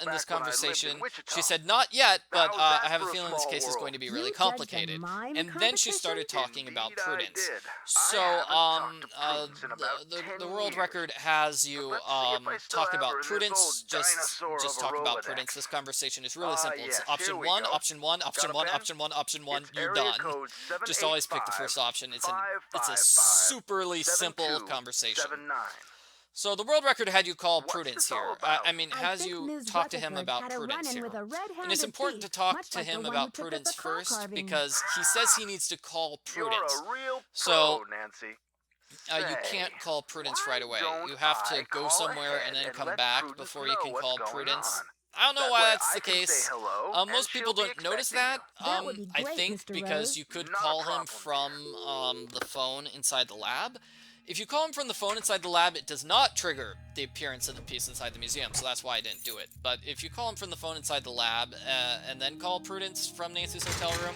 in this conversation, she said, "Not yet, but I have a feeling this case is going to be really complicated." And then she started talking about prudence. So, the world record has you talk about prudence. Just talk about prudence. This conversation is really simple. It's option 1, option 1, option 1, option 1, option 1. You're done. Just always pick the first option. It's a superly simple conversation. So the world record had you call Prudence here. I mean, has you talk to him about Prudence here. And it's important to talk to him about Prudence first because he says he needs to call Prudence. So you can't call Prudence right away. You have to go somewhere and then come back before you can call Prudence. I don't know why that's the case. Most people don't notice that. I think because you could call him from the phone inside the lab. If you call him from the phone inside the lab, it does not trigger the appearance of the piece inside the museum, so that's why I didn't do it. But if you call him from the phone inside the lab, and then call Prudence from Nancy's hotel room,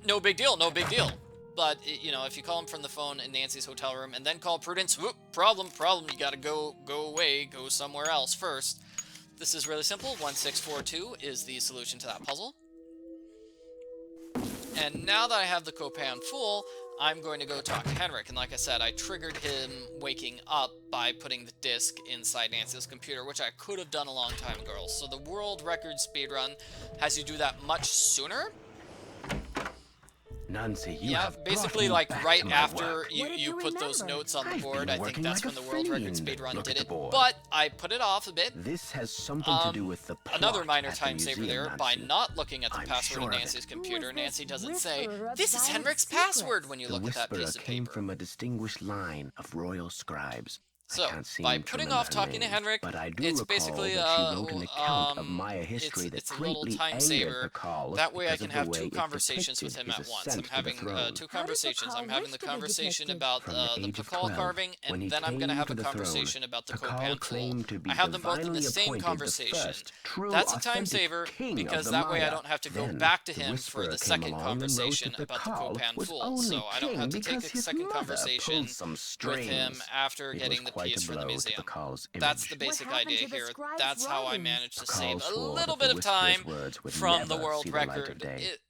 no big deal, no big deal. But, you know, if you call him from the phone in Nancy's hotel room, and then call Prudence, whoop, problem, you gotta go away, go somewhere else first. This is really simple. 1642 is the solution to that puzzle. And now that I have the Copan full, I'm going to go talk to Henrik, and like I said, I triggered him waking up by putting the disc inside Nancy's computer, which I could have done a long time ago. So the world record speedrun has you do that much sooner. Nancy, you yeah, have basically brought me like back right to my after work. you put those notes on the I've board. been I think working that's like when a the world record fiend. speedrun Look did at the it. board. But I put it off a bit. This has something to do with the plot Another minor at the time saver museum, there, by Nancy. not looking at the I'm password sure in of Nancy's it. computer, Nancy doesn't say, whisperer of "This is silent Henrik's secrets?" password" when you The look at that whisperer piece of came paper. from a distinguished line of royal scribes. So, I can't seem by to putting remember off her talking to name, Henrik, but I do it's recall basically that she wrote an account of Maya history that it's a little greatly time angered saver. Pakal That way I because can of the have way 2 it conversations with depicted him his at once. ascent I'm to the having throne. 2 conversations. I'm having the wish to be conversation depicted? about From the the age of Pakal 12, carving, when and he then I'm going to came have to a the throne, conversation about the Pakal Copan claimed Fool. to be I have them both in the divinely same appointed the conversation. first true, That's a time authentic saver king because of the that way I Maya. don't have to go Then back to the him whisperer for the came second along and wrote conversation that about the Pakal Copan was Fool. only So I don't have to king take because a his second mother conversation pulled some with him strings. after It getting was the quite piece a from the blow to museum. Pakal's That's image. the basic happened idea to the here. scribe's That's how I writings? managed to Pakal save a swore little that the bit of time whisperer's words would from the never world see the light of record. day.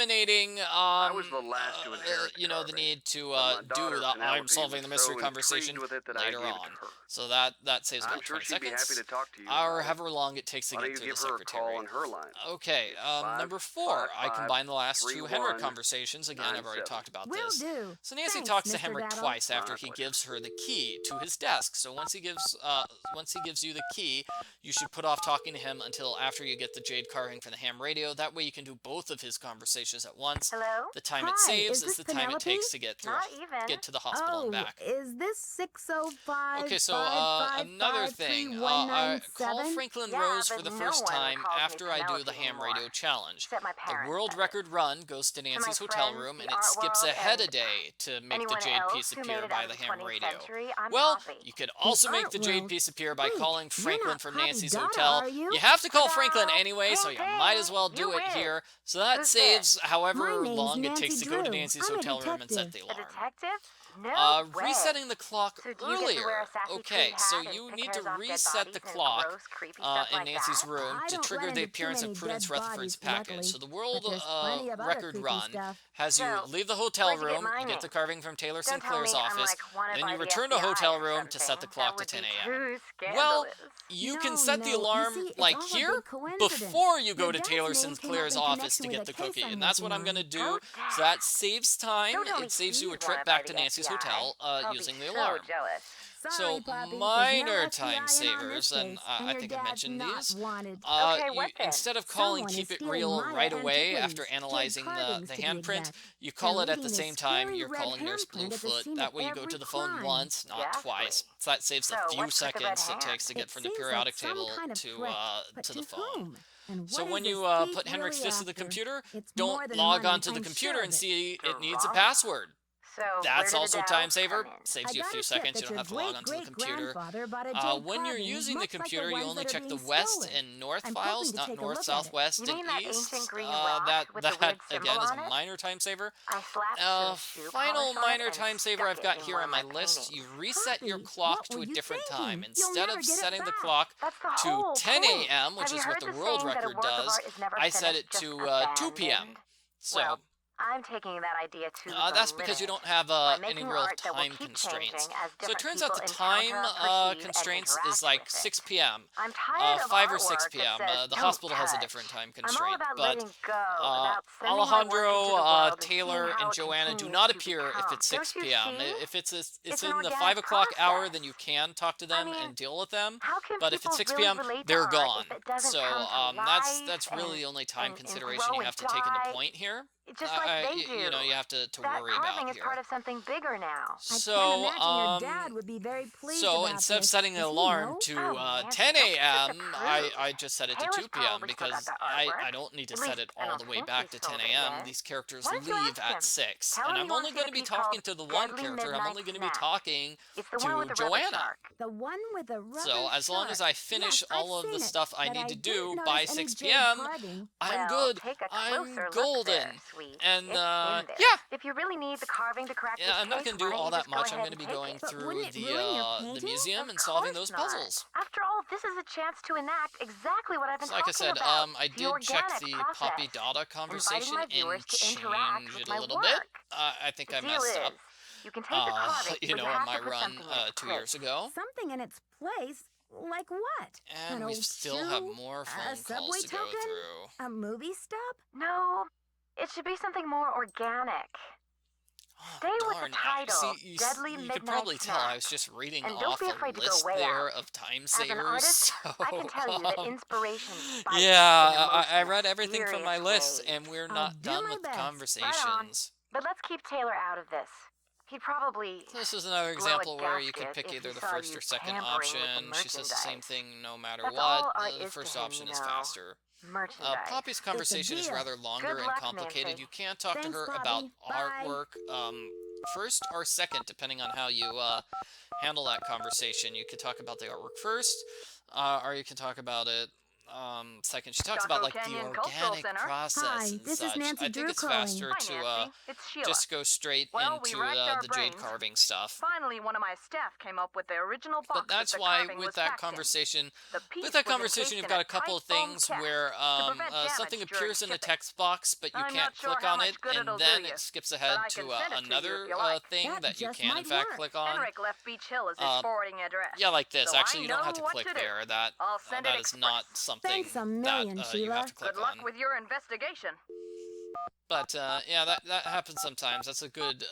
eliminating was the last to inherit you know, the carving. need to But my do daughter, the I'm Penelope, solving the was mystery so conversation intrigued with it that I later gave it on. to her. So that saves I'm about sure 20 she'd be seconds. happy to talk to you Or about it. however long it takes to Why don't get you through give the her a secretary. call on her line? Okay, It's Number 4, I combine the last 2 Henrik conversations. Again, I've already talked about Will this. do. So Nancy Thanks, talks to Mr. Henrik Daddle. twice after he gives her the key to his desk. So once he gives you the key, you should put off talking to him until after you get the jade carving for the ham radio. That way you can do both of his conversations at once. Hello? The time Hi, it saves is is this the time it Penelope? takes to get to the hospital and back. Is this 605? Okay, so another thing, call Franklin Rose for the first time after I do the ham radio challenge. The world record run goes to Nancy's hotel room, and it skips ahead a day to make the jade piece appear by the ham radio. Well, you could also make the jade piece appear by calling Franklin from Nancy's hotel. You have to call Franklin anyway, so you might as well do it here. So that saves however long it takes to go to Nancy's hotel room and set the alarm. Resetting the clock earlier. Okay, so you need to reset the clock in Nancy's room to trigger the appearance of Prudence Rutherford's package. So the world record run has you leave the hotel room, you get the carving from Taylor Sinclair's office, and then you return to hotel room to set the clock to 10 a.m. Well, you can set the alarm like here before you go to Taylor Sinclair's office to get the cookie, and that's what I'm going to do. So that saves time. It saves you a trip back to Nancy's hotel using the alarm. So minor time savers, and I think I mentioned these. Instead of calling Keep It Real right away after analyzing the handprint, you call it at the same time you're calling Nurse Bluefoot. That way you go to the phone once, not twice. So that saves the few seconds it takes to get from the periodic table to the phone. So when you put Henrik's This to the computer, don't log onto the computer and see it needs a password. That's also time saver. Saves you a few seconds. You don't have to log onto the computer. When you're using the computer, you only check the west and north files, not north, south, west, and east. That again is a minor time saver. Final minor time saver I've got here on my list. You reset your clock to a different time. Instead of setting the clock to 10 a.m., which is what the world record does, I set it to 2 p.m. So I'm taking that idea to that's because you don't have any real time constraints. So it turns out the time constraints is like 6 p.m. 5 or 6 p.m. The hospital has a different time constraint, but Alejandro, Taylor, and Joanna do not appear if it's 6 p.m. If it's in the 5 o'clock hour, then you can talk to them and deal with them. But if it's 6 p.m., they're gone. So that's really the only time consideration you have to take into point here. Just like they do. You know, you have to worry about here. That carving is part of something bigger now. So, your dad would be very pleased about instead of setting an alarm to 10 a.m., I just set it to 2 p.m. because I don't need to set it all the way back to 10 a.m. These characters leave at 6. And I'm only going to be talking to the one character. I'm only going to be talking to Joanna. The one with the rubber So as long as I finish all of the stuff I need to do by 6 jade p.m., carving. I'm good. I'm golden. And yeah. If you really need the carving to crack I'm not going to do all that much. I'm going to be going through the museum and solving those puzzles. After all, this is a chance to enact exactly what I've been Like I said, about. I did check the Poppy Dada conversation and change it a little bit. I think I messed up. You can take the carving, you know, on my run 2 years ago. Something in its place. Like what? And we still have more phone calls to go through. A movie stop? No, it should be something more organic. Stay with the title, Deadly Midnight You could probably tell I was just reading off a list there of time savers. As an artist, I can tell you that inspiration spikes I read everything from my list, and we're not done with best. conversations. But let's keep Taylor out of this. He'd probably This is another example where you could pick either the first or second option. She says the same thing no matter what. The first option is faster. Poppy's conversation is rather longer and complicated. You can't talk to her about artwork first or second, depending on how you handle that conversation. You could talk about the artwork first, or you can talk about it second. She talks about like the organic process and such. I think it's faster to just go straight into the jade carving stuff. Finally, one of my staff came up with the original box. But that's why with that conversation, you've got a couple of things where something appears in the text box, but you can't click on it, and then it skips ahead to another thing that you can in fact click on. Henrik left Beach Hill as his forwarding address. Yeah, like this. Actually, you don't have to click there. That is not something something Thanks a that million, you Sheila. have to click Good luck on. with your investigation. But yeah, that happens sometimes. That's a good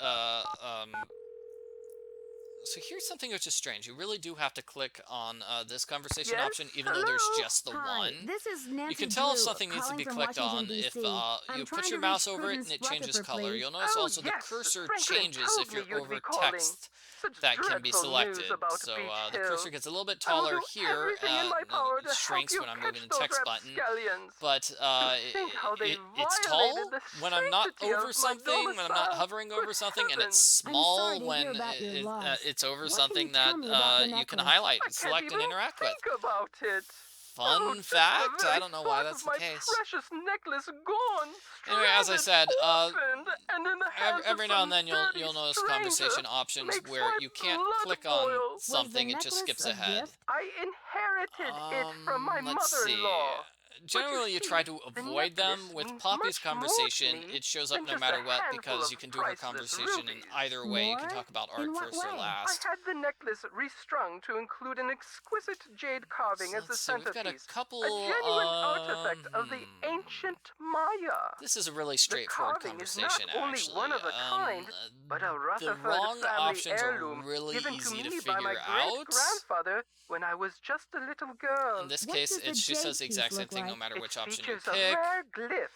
So here's something which is strange. You really do have to click on this conversation Yes? option, even though there's Hello? just the Hi, one. this is Nancy You can tell if Drew, something needs to calling be from clicked on Washington, if D.C. I'm you trying put your to mouse reach over it and Prudence it changes Rutherford, color. please. You'll notice Oh, also the yes, cursor Franklin changes told if me you're you'd over be calling. text Such that can be dreadful selected. news about So Beach the Hill. cursor gets a little bit I will taller do here, everything in my and power it to help shrinks you when I'm catch moving the those text button. rapscallions. But think how they it's violated tall the when I'm not sanctity of over my something, when I'm not domicile. hovering over Good something, and it's heavens. I'm small sorry to when hear about your loss. it's over What can something you tell that me about the you can necklace? highlight, I can't select, and even interact with. think about it. Fun Oh, just fact? the very I don't know why thought that's of the my case. precious necklace gone, Anyway, as I stranded, said, orphaned, and in the hands every of now some and then dirty you'll notice stranger conversation options makes where my you can't blood click on boil. something, it Was the just skips necklace a ahead. gift? I inherited it from my Let's see. mother-in-law. Generally, you see, try to the avoid them. necklace With means Poppy's much more to conversation, me it shows up than no just matter a what handful because of you can do her priceless conversation in rubies. either way. You can More? talk about art In what first or way? I last. had the necklace restrung to include an exquisite jade carving So as the let's see, we've got a centerpiece. couple, A genuine artifact of the ancient Maya. This is a really The straightforward carving is conversation, not only actually. one of a kind, but a The Rutherford wrong family options are heirloom really given easy to to me by my figure out. great-grandfather when I was just a little girl. In this What case, does the it just jade says the exact piece same look thing no like? matter It which option you features a pick. rare glyph.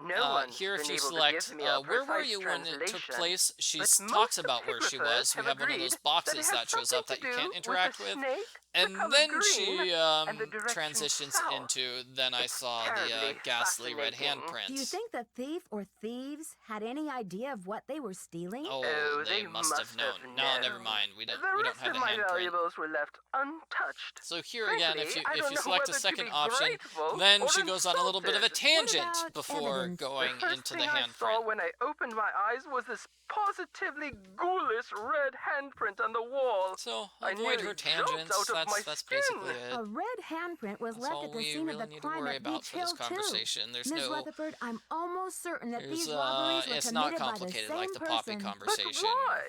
No one's Here, if been you able select, to give me a where were precise you when it took translation, place, she but talks most about where she epigraphers was. You have have one of those agreed boxes that, that shows up that you can't interact with. with. The snake, And the color then green, she and the direction transitions south. into, then I It's saw the terribly ghastly red fascinating. handprint. Do you think the thief or thieves had any idea of what they were stealing? Oh, they they must have known. No, never mind. We don't rest have of the my handprint. valuables were left untouched. So here again, if Frankly, you I don't know select a whether to second be option, grateful then or she goes on a little bit of a insulted. tangent about before evidence? going The first into thing the I saw handprint. when I opened my eyes was this positively ghoulish red handprint on the wall. So I avoid nearly her jumped tangents. out of my That's skin. basically it. A red handprint was That's left all at the we scene really of the need to crime worry at about Beach for this Hill, too. conversation. There's Ms. no, Rutherford, I'm almost certain that there's these robberies were it's not committed by the complicated same like the Poppy person. conversation, But why?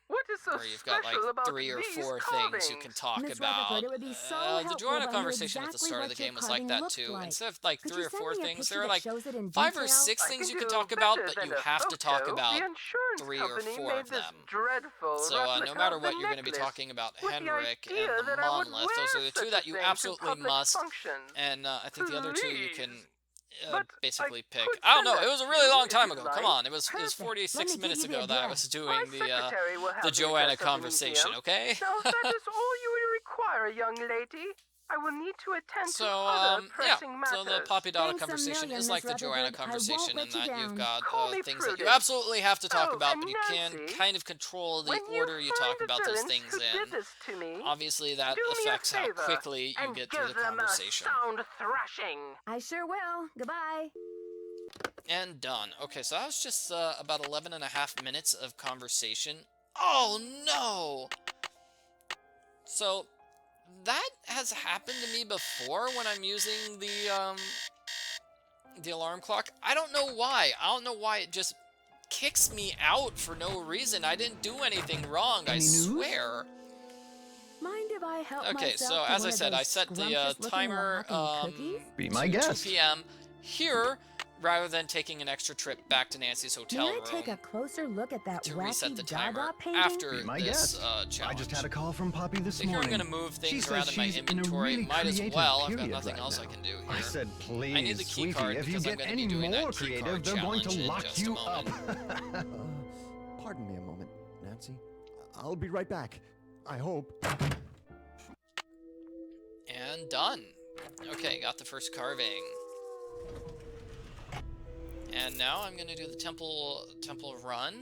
What is so where you've got like special about 3 or these 4 carvings? things you can talk Miss about. Rutherford, it would be so The helpful Joanna if I knew conversation at the exactly start of what the your game was like carving that looked too. like. Instead of like Could 3 you or send 4 me a things, picture there are that like shows it in 5 or detail? 6 I things can you can do talk about, better but than you a have to talk photo. about The insurance 3 or company 4 made of them. this dreadful So no replica matter of what, the you're going to be necklace talking about with the Henrik idea and the that I would monolith. Those wear are the 2 such a that you thing to absolutely public must. functions. And I think the other 2 you can But basically I pick. could I don't send know. It that was a to really you long if time you'd ago. Come like. on. It was Perfect. 46 Let me minutes give you ago the that I was address. doing My secretary will have the Joanna address of the conversation, museum. okay? Now, if that is all you will require, young lady, I will need to attend So, to other yeah. pressing So matters. the Poppy Dada Thanks a conversation million, is Miss like the Joanna Rutherford. I won't conversation let in you that you've down. got Call me things that you Prudence. absolutely have to talk Oh, about, and but you can Nancy, kind of control the when order you find talk the about those villains things who did in. this to me, Obviously, that do me a affects how favor quickly you and get through give the them conversation. a sound thrashing. I sure will. Goodbye. And done. Okay, so that was just about 11 and a half minutes of conversation. Oh, no! So, that has happened to me before when I'm using the alarm clock. I don't know why. I don't know why it just kicks me out for no reason. I didn't do anything wrong, I swear. Mind if I help Okay, myself so to as one I of said, those I set the scrumptious-looking timer Oaxacan cookies? Be my to guest. 2 p.m. here, rather than taking an extra trip back to Nancy's hotel May I room take a closer look at that to reset the wacky timer Dada painting? after Be my this guest. challenge. I just had a call from Poppy this So here I'm morning. going to move She things says around in my she's in a inventory. really Might as creative well. I've got period nothing right else I now. can do here. I said, I need the please, key sweetie, card if you because I'm get gonna any be doing more that key creative, card they're going to challenge in lock just a you up. moment. Pardon me a moment, Nancy. I'll be right back. I hope. And done. Okay, got the first carving. And now I'm gonna do the temple run.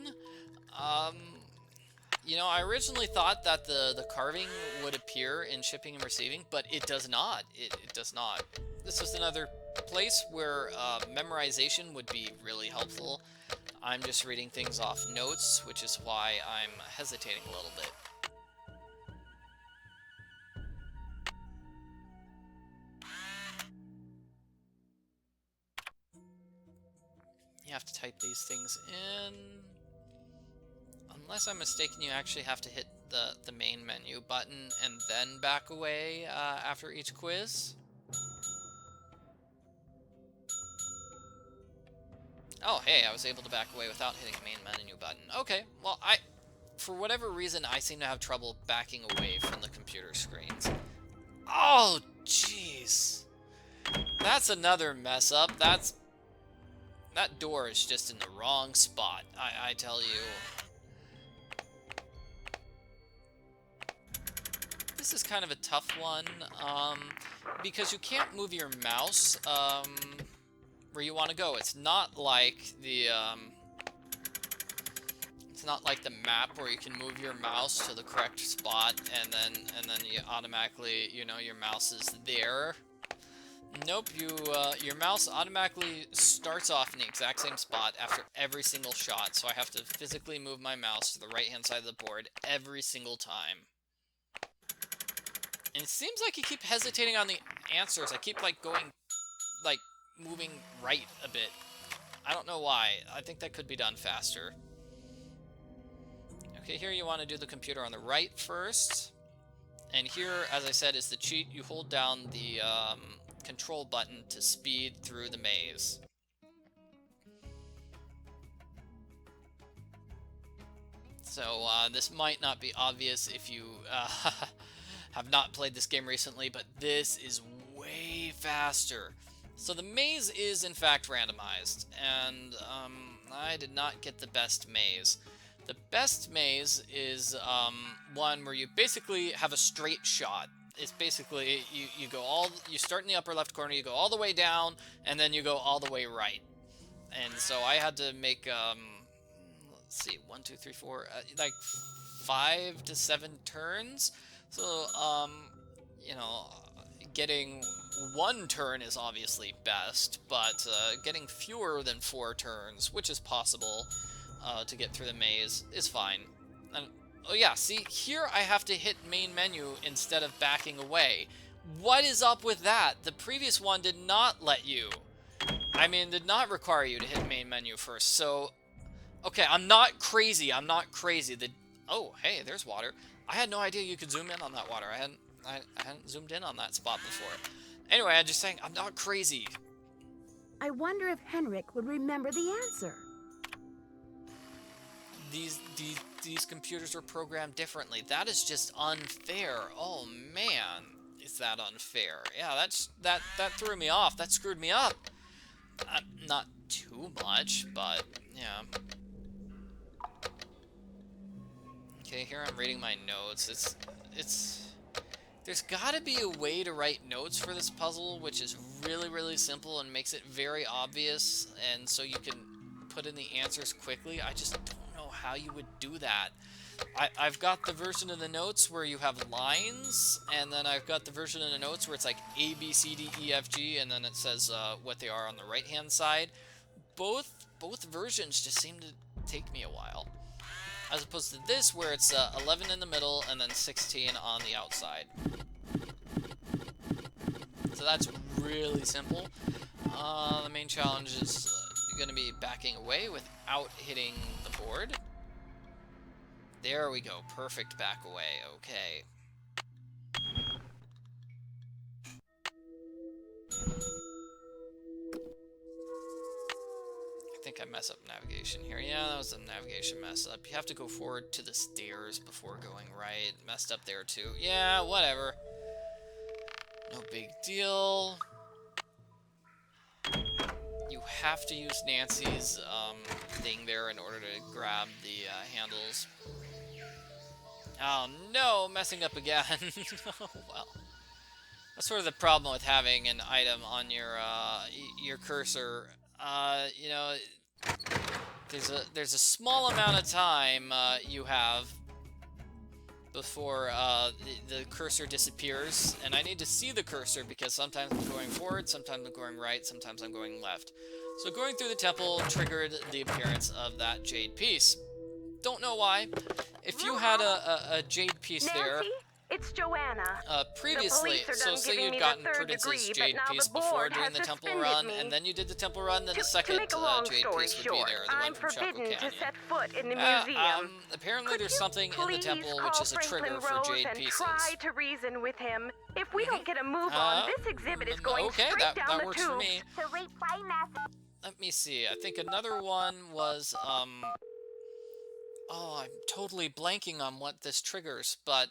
You know, I originally thought that the carving would appear in shipping and receiving, but it does not. It does not. This is another place where memorization would be really helpful. I'm just reading things off notes, which is why I'm hesitating a little bit. You have to type these things in. Unless I'm mistaken, you actually have to hit the main menu button and then back away after each quiz. Oh, hey, I was able to back away without hitting a main menu button. Okay, well, for whatever reason, I seem to have trouble backing away from the computer screens. Oh, jeez. That's another mess up. That door is just in the wrong spot, I tell you. This is kind of a tough one, because you can't move your mouse where you want to go. It's not like the map where you can move your mouse to the correct spot and then you automatically, you know, your mouse is there. Nope, your mouse automatically starts off in the exact same spot after every single shot, so I have to physically move my mouse to the right-hand side of the board every single time. And it seems like you keep hesitating on the answers. I keep, like, moving right a bit. I don't know why. I think that could be done faster. Okay, here you want to do the computer on the right first. And here, as I said, is the cheat. You hold down the control button to speed through the maze. So, this might not be obvious if you have not played this game recently, but this is way faster. So the maze is in fact randomized, and I did not get the best maze. The best maze is one where you basically have a straight shot. It's basically, you start in the upper left corner, you go all the way down, and then you go all the way right. And so I had to make, let's see, 1, 2, 3, 4, like 5 to 7 turns. So, you know, getting 1 turn is obviously best, but getting fewer than 4 turns, which is possible to get through the maze, is fine. And, oh yeah, see, here I have to hit main menu instead of backing away. What is up with that? The previous one did not let you. I mean, did not require you to hit main menu first, so... Okay, I'm not crazy, Oh, hey, there's water. I had no idea you could zoom in on that water. I hadn't zoomed in on that spot before. Anyway, I'm just saying, I'm not crazy. I wonder if Henrik would remember the answer. These computers are programmed differently. That is just unfair. Oh man, is that unfair? Yeah, that threw me off. That screwed me up. Not too much, but yeah. Okay, here I'm reading my notes. There's gotta be a way to write notes for this puzzle, which is really, really simple and makes it very obvious, and so you can put in the answers quickly. I just don't know how you would do that. I've got the version of the notes where you have lines, and then I've got the version of the notes where it's like A, B, C, D, E, F, G, and then it says what they are on the right-hand side. Both versions just seem to take me a while. As opposed to this, where it's 11 in the middle and then 16 on the outside. So that's really simple. The main challenge is going to be backing away without hitting the board. There we go. Perfect back away. Okay. I think I mess up navigation here. Yeah, that was a navigation mess up. You have to go forward to the stairs before going right. Messed up there too. Yeah, whatever. No big deal. You have to use Nancy's thing there in order to grab the handles. Oh no, messing up again. Oh, well. That's sort of the problem with having an item on your cursor. You know, there's a small amount of time you have before the cursor disappears, and I need to see the cursor because sometimes I'm going forward, sometimes I'm going right, sometimes I'm going left. So going through the temple triggered the appearance of that jade piece. Don't know why. If you had a jade piece Nancy? there... It's Joanna. Previously, so say you'd gotten Prudence's jade piece before doing the temple run, and then you did the temple run, then the second jade piece would be there, the one from Chaco Canyon. To set foot in the museum. Apparently there's something in the temple which is a trigger for jade pieces. Try to reason with him. If we don't get a move on, this exhibit is going straight down the tube. That works for me. So wait, let me see. I think another one was, oh, I'm totally blanking on what this triggers, but,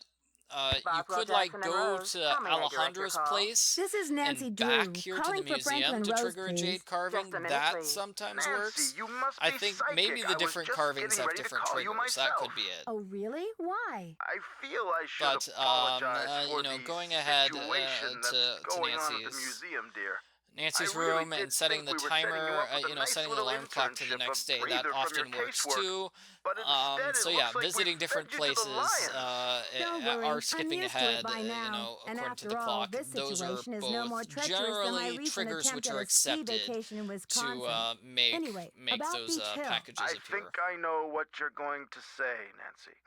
you Boswell, could, like, Jackson, and go Rose. to How may I direct your Alejandro's call? place This is Nancy and Drew, back here to the calling for museum Franklin to Rose, trigger a please. jade carving. Just a minute, That please. sometimes Nancy, works. you must I be think psychic. maybe I the was different just carvings getting have ready to different call you triggers. That myself. could be it. Oh, really? Why? I feel I should But, apologize for you know, the going ahead situation to that's going on at the Nancy's museum, dear. Nancy's I really room did and setting think the we were setting you timer, up with a you know, nice setting the little alarm clock to the internship, a next day. That breather from your often works casework. too. But instead, So it yeah, looks like visiting we different fed you to the places lions. Don't worry, are I'm skipping used to ahead, it by you now. know, And according to after the all, clock. this Those are situation is no more both treacherous than my generally recent triggers attempt which at are a ski accepted vacation in Wisconsin. to make Anyway, about those Beach Hill. packages I appear. think I know what you're going to say, Nancy.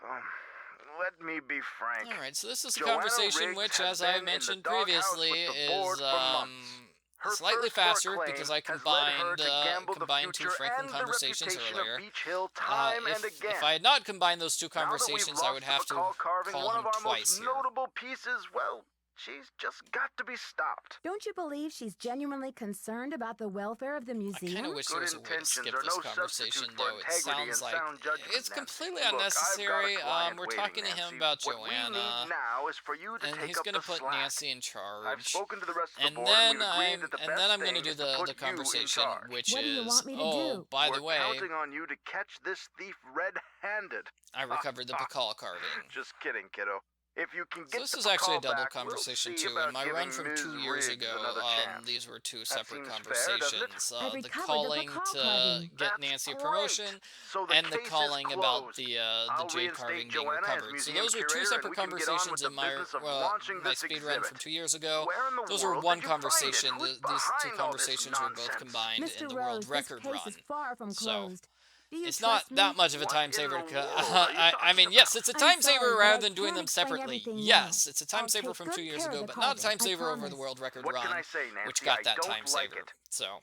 Let me be frank. Alright, so this is a Joanna conversation Riggs which, has as I been in the mentioned doghouse previously, with the board is for months. Her slightly first court faster claim because I has led her combined to gamble the combined two future Franklin and the conversations reputation earlier. of Beach Hill time and again. If I had not combined those two Now that we've conversations, I would lost have to Bacall carving, call one him of our twice most here. notable pieces, well, she's just got to be stopped. Don't you believe she's genuinely concerned about the welfare of the I museum? kind of wish there Good was a way to intentions skip are this no conversation, substitute for though. It integrity sounds and like sound judgment, it's Nancy. completely Look, unnecessary. I've got a client We're waiting, talking to him Nancy. about What we Joanna, need now is for you to and take he's up gonna the put slack. Nancy in charge. I've spoken to the rest of the And board, then and we've agreed that the best I'm thing gonna do is to put the you in conversation, charge. which What do you is, want me to oh, do? by We're the way, counting on you to catch this thief red-handed. I recovered the Bacall carving. Just kidding, kiddo. If you can So get this the is actually a Bacall double back, conversation we'll see too. about In my run giving from Ms. 2 years Riggs ago, another chance. these were two That separate seems fair, doesn't it? conversations. I The recovered the calling Bacall to carving. get That's Nancy a great. promotion, So the and the case is calling about closed. the I'll jade carving reinstate being Joanna as recovered. So museum those were two curator, separate and we can get on conversations with the in my business of launching my this speed run exhibit. from 2 years ago. Where in the Those were world one did you find it? conversation. Who's These two behind all this conversations were both nonsense? combined Mr. in the Rose, world this record case run. is far from So, closed. Do you it's not trust me? that much of a What time in saver. the world are you I mean, talking yes, about? it's a I'm time saver sorry, but rather I than doing can't them explain separately. everything Yes, now. it's a time I'll saver take from good 2 years care of ago, the but not a time carving, I saver over the promise. world record What run, can I say, Nancy? which got I that don't time like saver. it. So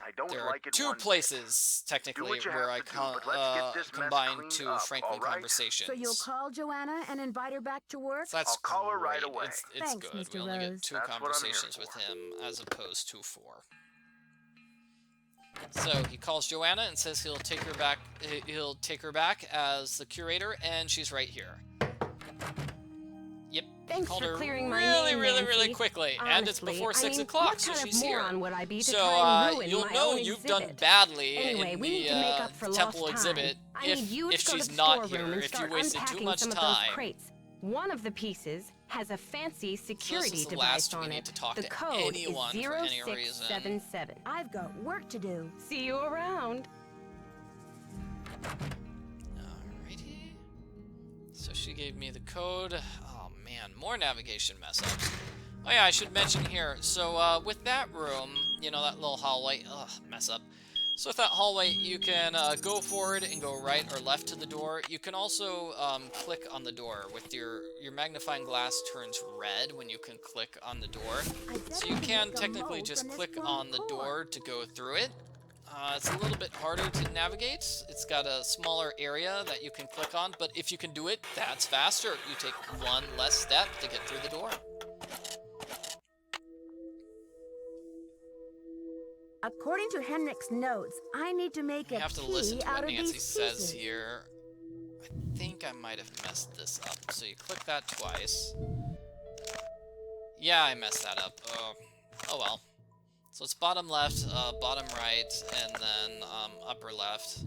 I don't there are like it two one bit. places Do technically what you where I have to do, but let's get this mess combined cleaned two up, Franklin all right? conversations. So you'll call Joanna and invite her back to work? So that's I'll call her right great. away. It's Thanks, good. Mr. We only Rose. get two That's what I'm here conversations with for. him as opposed to 4. So he calls Joanna and says he'll take her back. He'll take her back as the curator, and she's right here. Yep. Thanks Called for her clearing my really, name, really, Nancy. really quickly, and it's Honestly, before I 6 mean, o'clock, what so kind she's of here. moron would I be to So try and ruin you'll my know own you've exhibit? done badly Anyway, in we need to the make up for temple lost exhibit time. I need you if to go to she's the not storeroom here. and If you start wasted too unpacking much some of time. those crates. One of the pieces has a fancy So security this is the device last we on need it. to talk The to code anyone is for any reason. 0677. I've got work to do. See you around. Alrighty. So she gave me the code. Oh man, more navigation mess ups. Oh yeah, I should mention here. So with that room, you know, that little hallway. Ugh, mess up. So with that hallway, you can go forward and go right or left to the door. You can also click on the door with your magnifying glass turns red when you can click on the door. So you can technically just click on the door to go through it. It's a little bit harder to navigate. It's got a smaller area that you can click on, but if you can do it, that's faster. You take one less step to get through the door. According to Henrik's notes, I need to make You a have to listen key to out what of Nancy these says pieces. here. I think I might have messed this up. So you click that twice. Yeah, I messed that up. Oh well. So it's bottom left, bottom right, and then upper left.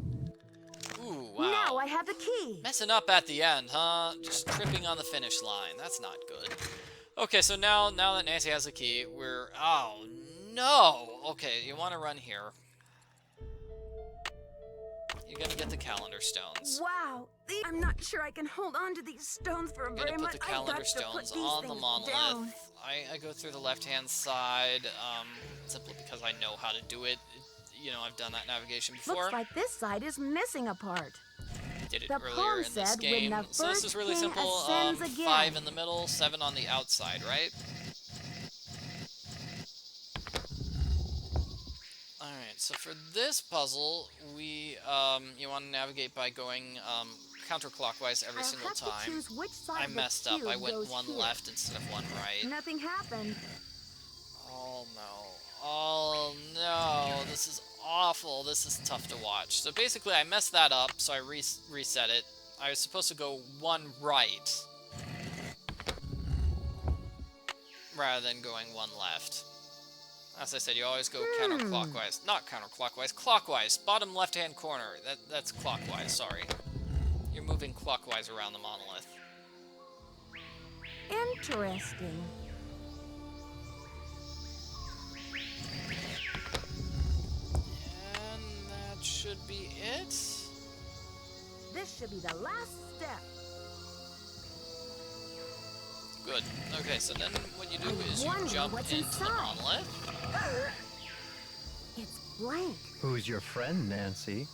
Ooh, wow. Now I have the key. Messing up at the end, huh? Just tripping on the finish line. That's not good. Okay, so now that Nancy has the key, we're... Oh, no! Okay, you want to run here. You're gonna get the calendar stones. Wow. I'm not sure I can hold on to these stones for I'm very gonna much. put the I've calendar got to put stones these on the things monolith. down. I go through the left-hand side, simply because I know how to do it. You know, I've done that navigation before. Looks like this side is missing a part. Did it the earlier poem in this said, game. when the So this is first really king simple. ascends again. 5 in the middle, 7 on the outside, right? Alright, so for this puzzle, we, you want to navigate by going, counterclockwise every I'll single have to time. choose which side I of the messed up. I cube went goes one here. left instead of one right. Nothing happened. Oh no. Oh no. This is awful. This is tough to watch. So basically, I messed that up, so I reset it. I was supposed to go one right, rather than going one left. As I said, you always go counterclockwise. Not counterclockwise, clockwise. Bottom left-hand corner. That's clockwise, sorry. You're moving clockwise around the monolith. Interesting. And that should be it. This should be the last step. Good. Okay, so then what you do is you jump into the monolith. It's blank. Who's your friend, Nancy?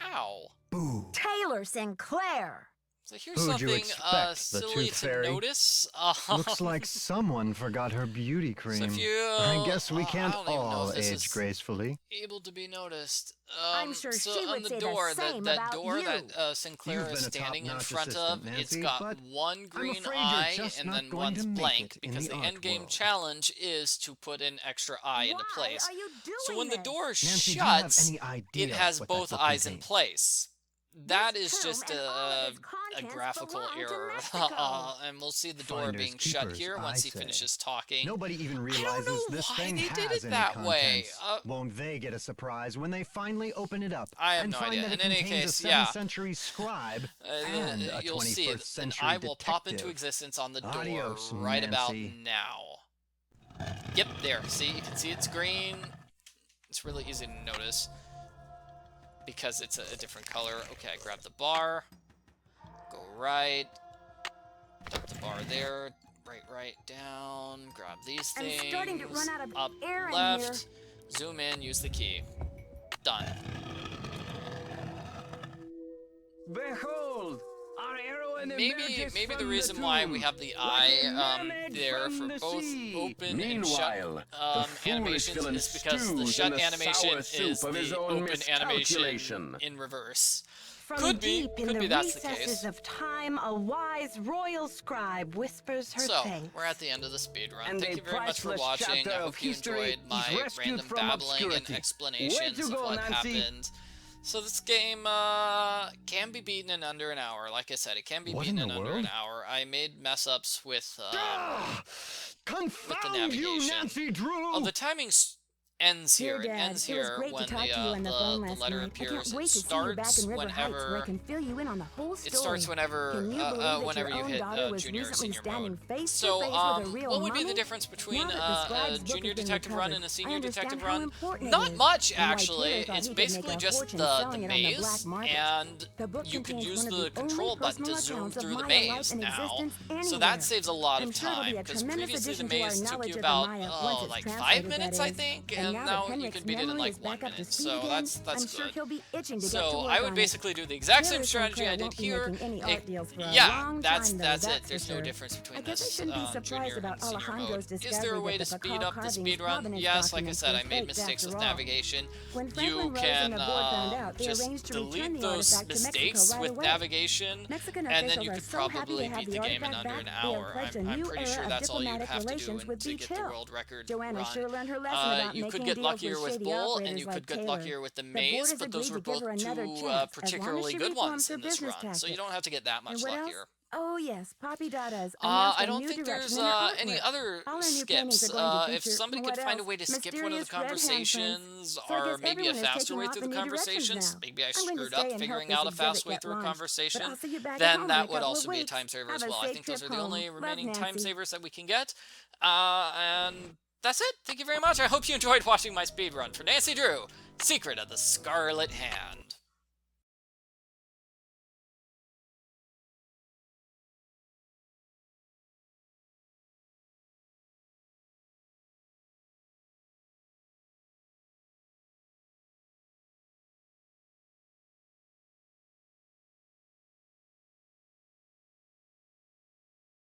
Ow. Boo. Taylor Sinclair. So here's Who'd you something expect, the silly Tooth to Fairy? notice. Looks like someone forgot her beauty cream. So if you, I guess we can't I don't even know all if this age is gracefully. able to be noticed. I'm sure so she on would the say door, the same that about door you. that Sinclair You've is been a standing in top-notch front assistant, of, it's Nancy, got but one green afraid you're eye just and not then going to one's make blank it in because the the art endgame world. challenge is to put an extra eye into place. Why are you doing So when the this? door Nancy, do you have shuts, any idea it has what that both book eyes in contains? place. That This is tomb just and all of its a contents graphical belong to error. Mexico. And we'll see the door Finders being shut keepers, here I once he say. finishes talking. Nobody even I realizes don't know this why thing they did has it any that way. contents. Won't they get a surprise when they finally open it up I have and no find idea. that it In any contains case, a 7th yeah. century scribe and a You'll 21st see an century eye will pop into detective? existence on the door Adios, right about Nancy. now. Yep, there. See, you can see it's green. It's really easy to notice because it's a different color. Okay, I grab the bar. Go right. Dump the bar there. Right, down. Grab these I'm things. starting to run out of Up, air in left. here. Zoom in. Use the key. Done. Behold, our hero Maybe the reason why we have the eye there for both open and shut Meanwhile, the foolish animations villain is because the stews shut in the animation sour soup is of his the own open animation miscalculation. in reverse. From Could be. deep in Could the be that's the recesses case. of time, a wise royal scribe whispers her So, thanks. we're at the end of the speedrun. And Thank a you very much for priceless watching. chapter I of hope you history enjoyed my is rescued random from babbling and obscurity. explanations Way to of go, what Nancy. happened. So this game can be beaten in under an hour. Like I said, it can be What beaten in in the under an world? hour. I made mess-ups with Confound you, navigation. Nancy Drew! Oh, the timing ends here. Dear It Dad, ends it was here great when to talk to you on the phone the last letter night. I appears. can't wait It to see you back starts in River Heights where I whenever. can fill you in on the whole story. It starts whenever Can you believe that whenever your you own hit daughter was junior or recently senior standing mode. face to So, face with a real what would be the mummy? difference between Now that the a scribe's book junior has been detective run recovered, and a I senior understand detective how run? important it Not is, much, and why actually. Taylor thought It's he could make basically a just fortune the selling it on the maze, black market. and The book you could contains use one of the the only control button to personal zoom accounts of through the Maya life maze in now. existence So anywhere. that saves a lot I'm of sure it'll time, be a because tremendous previously the addition to our maze took knowledge you of the about, Maya once it's like 5 translated, minutes, that I is. think, And and now now that you Henrik's can beat it in memory like is 1 back up to minute. speed So again, that's I'm sure good. he'll be itching to get to So work I would on it. basically do the exact same Taylor strategy Sinclair I did won't be here. making any art deals for a Yeah, long that's time, though, it. that's There's for no sure. difference I between guess I this shouldn't be surprised junior about and senior mode. Alejandro's Is there a discovery way to that the speed up the Call speed run? provenance Yes, like I documents said, were I made faked mistakes with after all. navigation. When You Franklin Rose can and the board found out, they just arranged to return delete the those artifact to mistakes Mexico right with away. navigation, Mexican and then officials you are could so happy to probably have beat the the game in artifact under an back, they have hour. pledged a I'm new pretty era sure of that's all you diplomatic have to do relations with to Beach get the Hill. world record Joanna run. sure learned her lesson about You making could get deals luckier with with shady Bull, operators and you like could get Taylor. luckier with the The board maze, has but those agreed were to give both her another two chance, as long as particularly she good reforms ones her in this business run, so you tactics. don't have to get that much And what else? luckier. Oh yes, Papi Dada's I announced a don't new think there's direction in her any artwork. other All her new paintings skips. are going to If feature, somebody what could find a else? way to skip one of the Mysterious red handprints. conversations, So I or guess maybe a everyone is faster taking way off through in the new directions conversations, now. maybe I I'm going to screwed stay up and figuring help out a this fast exhibit way get through a launched, conversation, but I'll see you back at then home that in a would couple also of be a weeks. time saver Have as a well. I safe think those trip are the only home. Love, remaining time Nancy. savers that we can get. And that's it. Thank you very much. I hope you enjoyed watching my speedrun for Nancy Drew, Secret of the Scarlet Hand.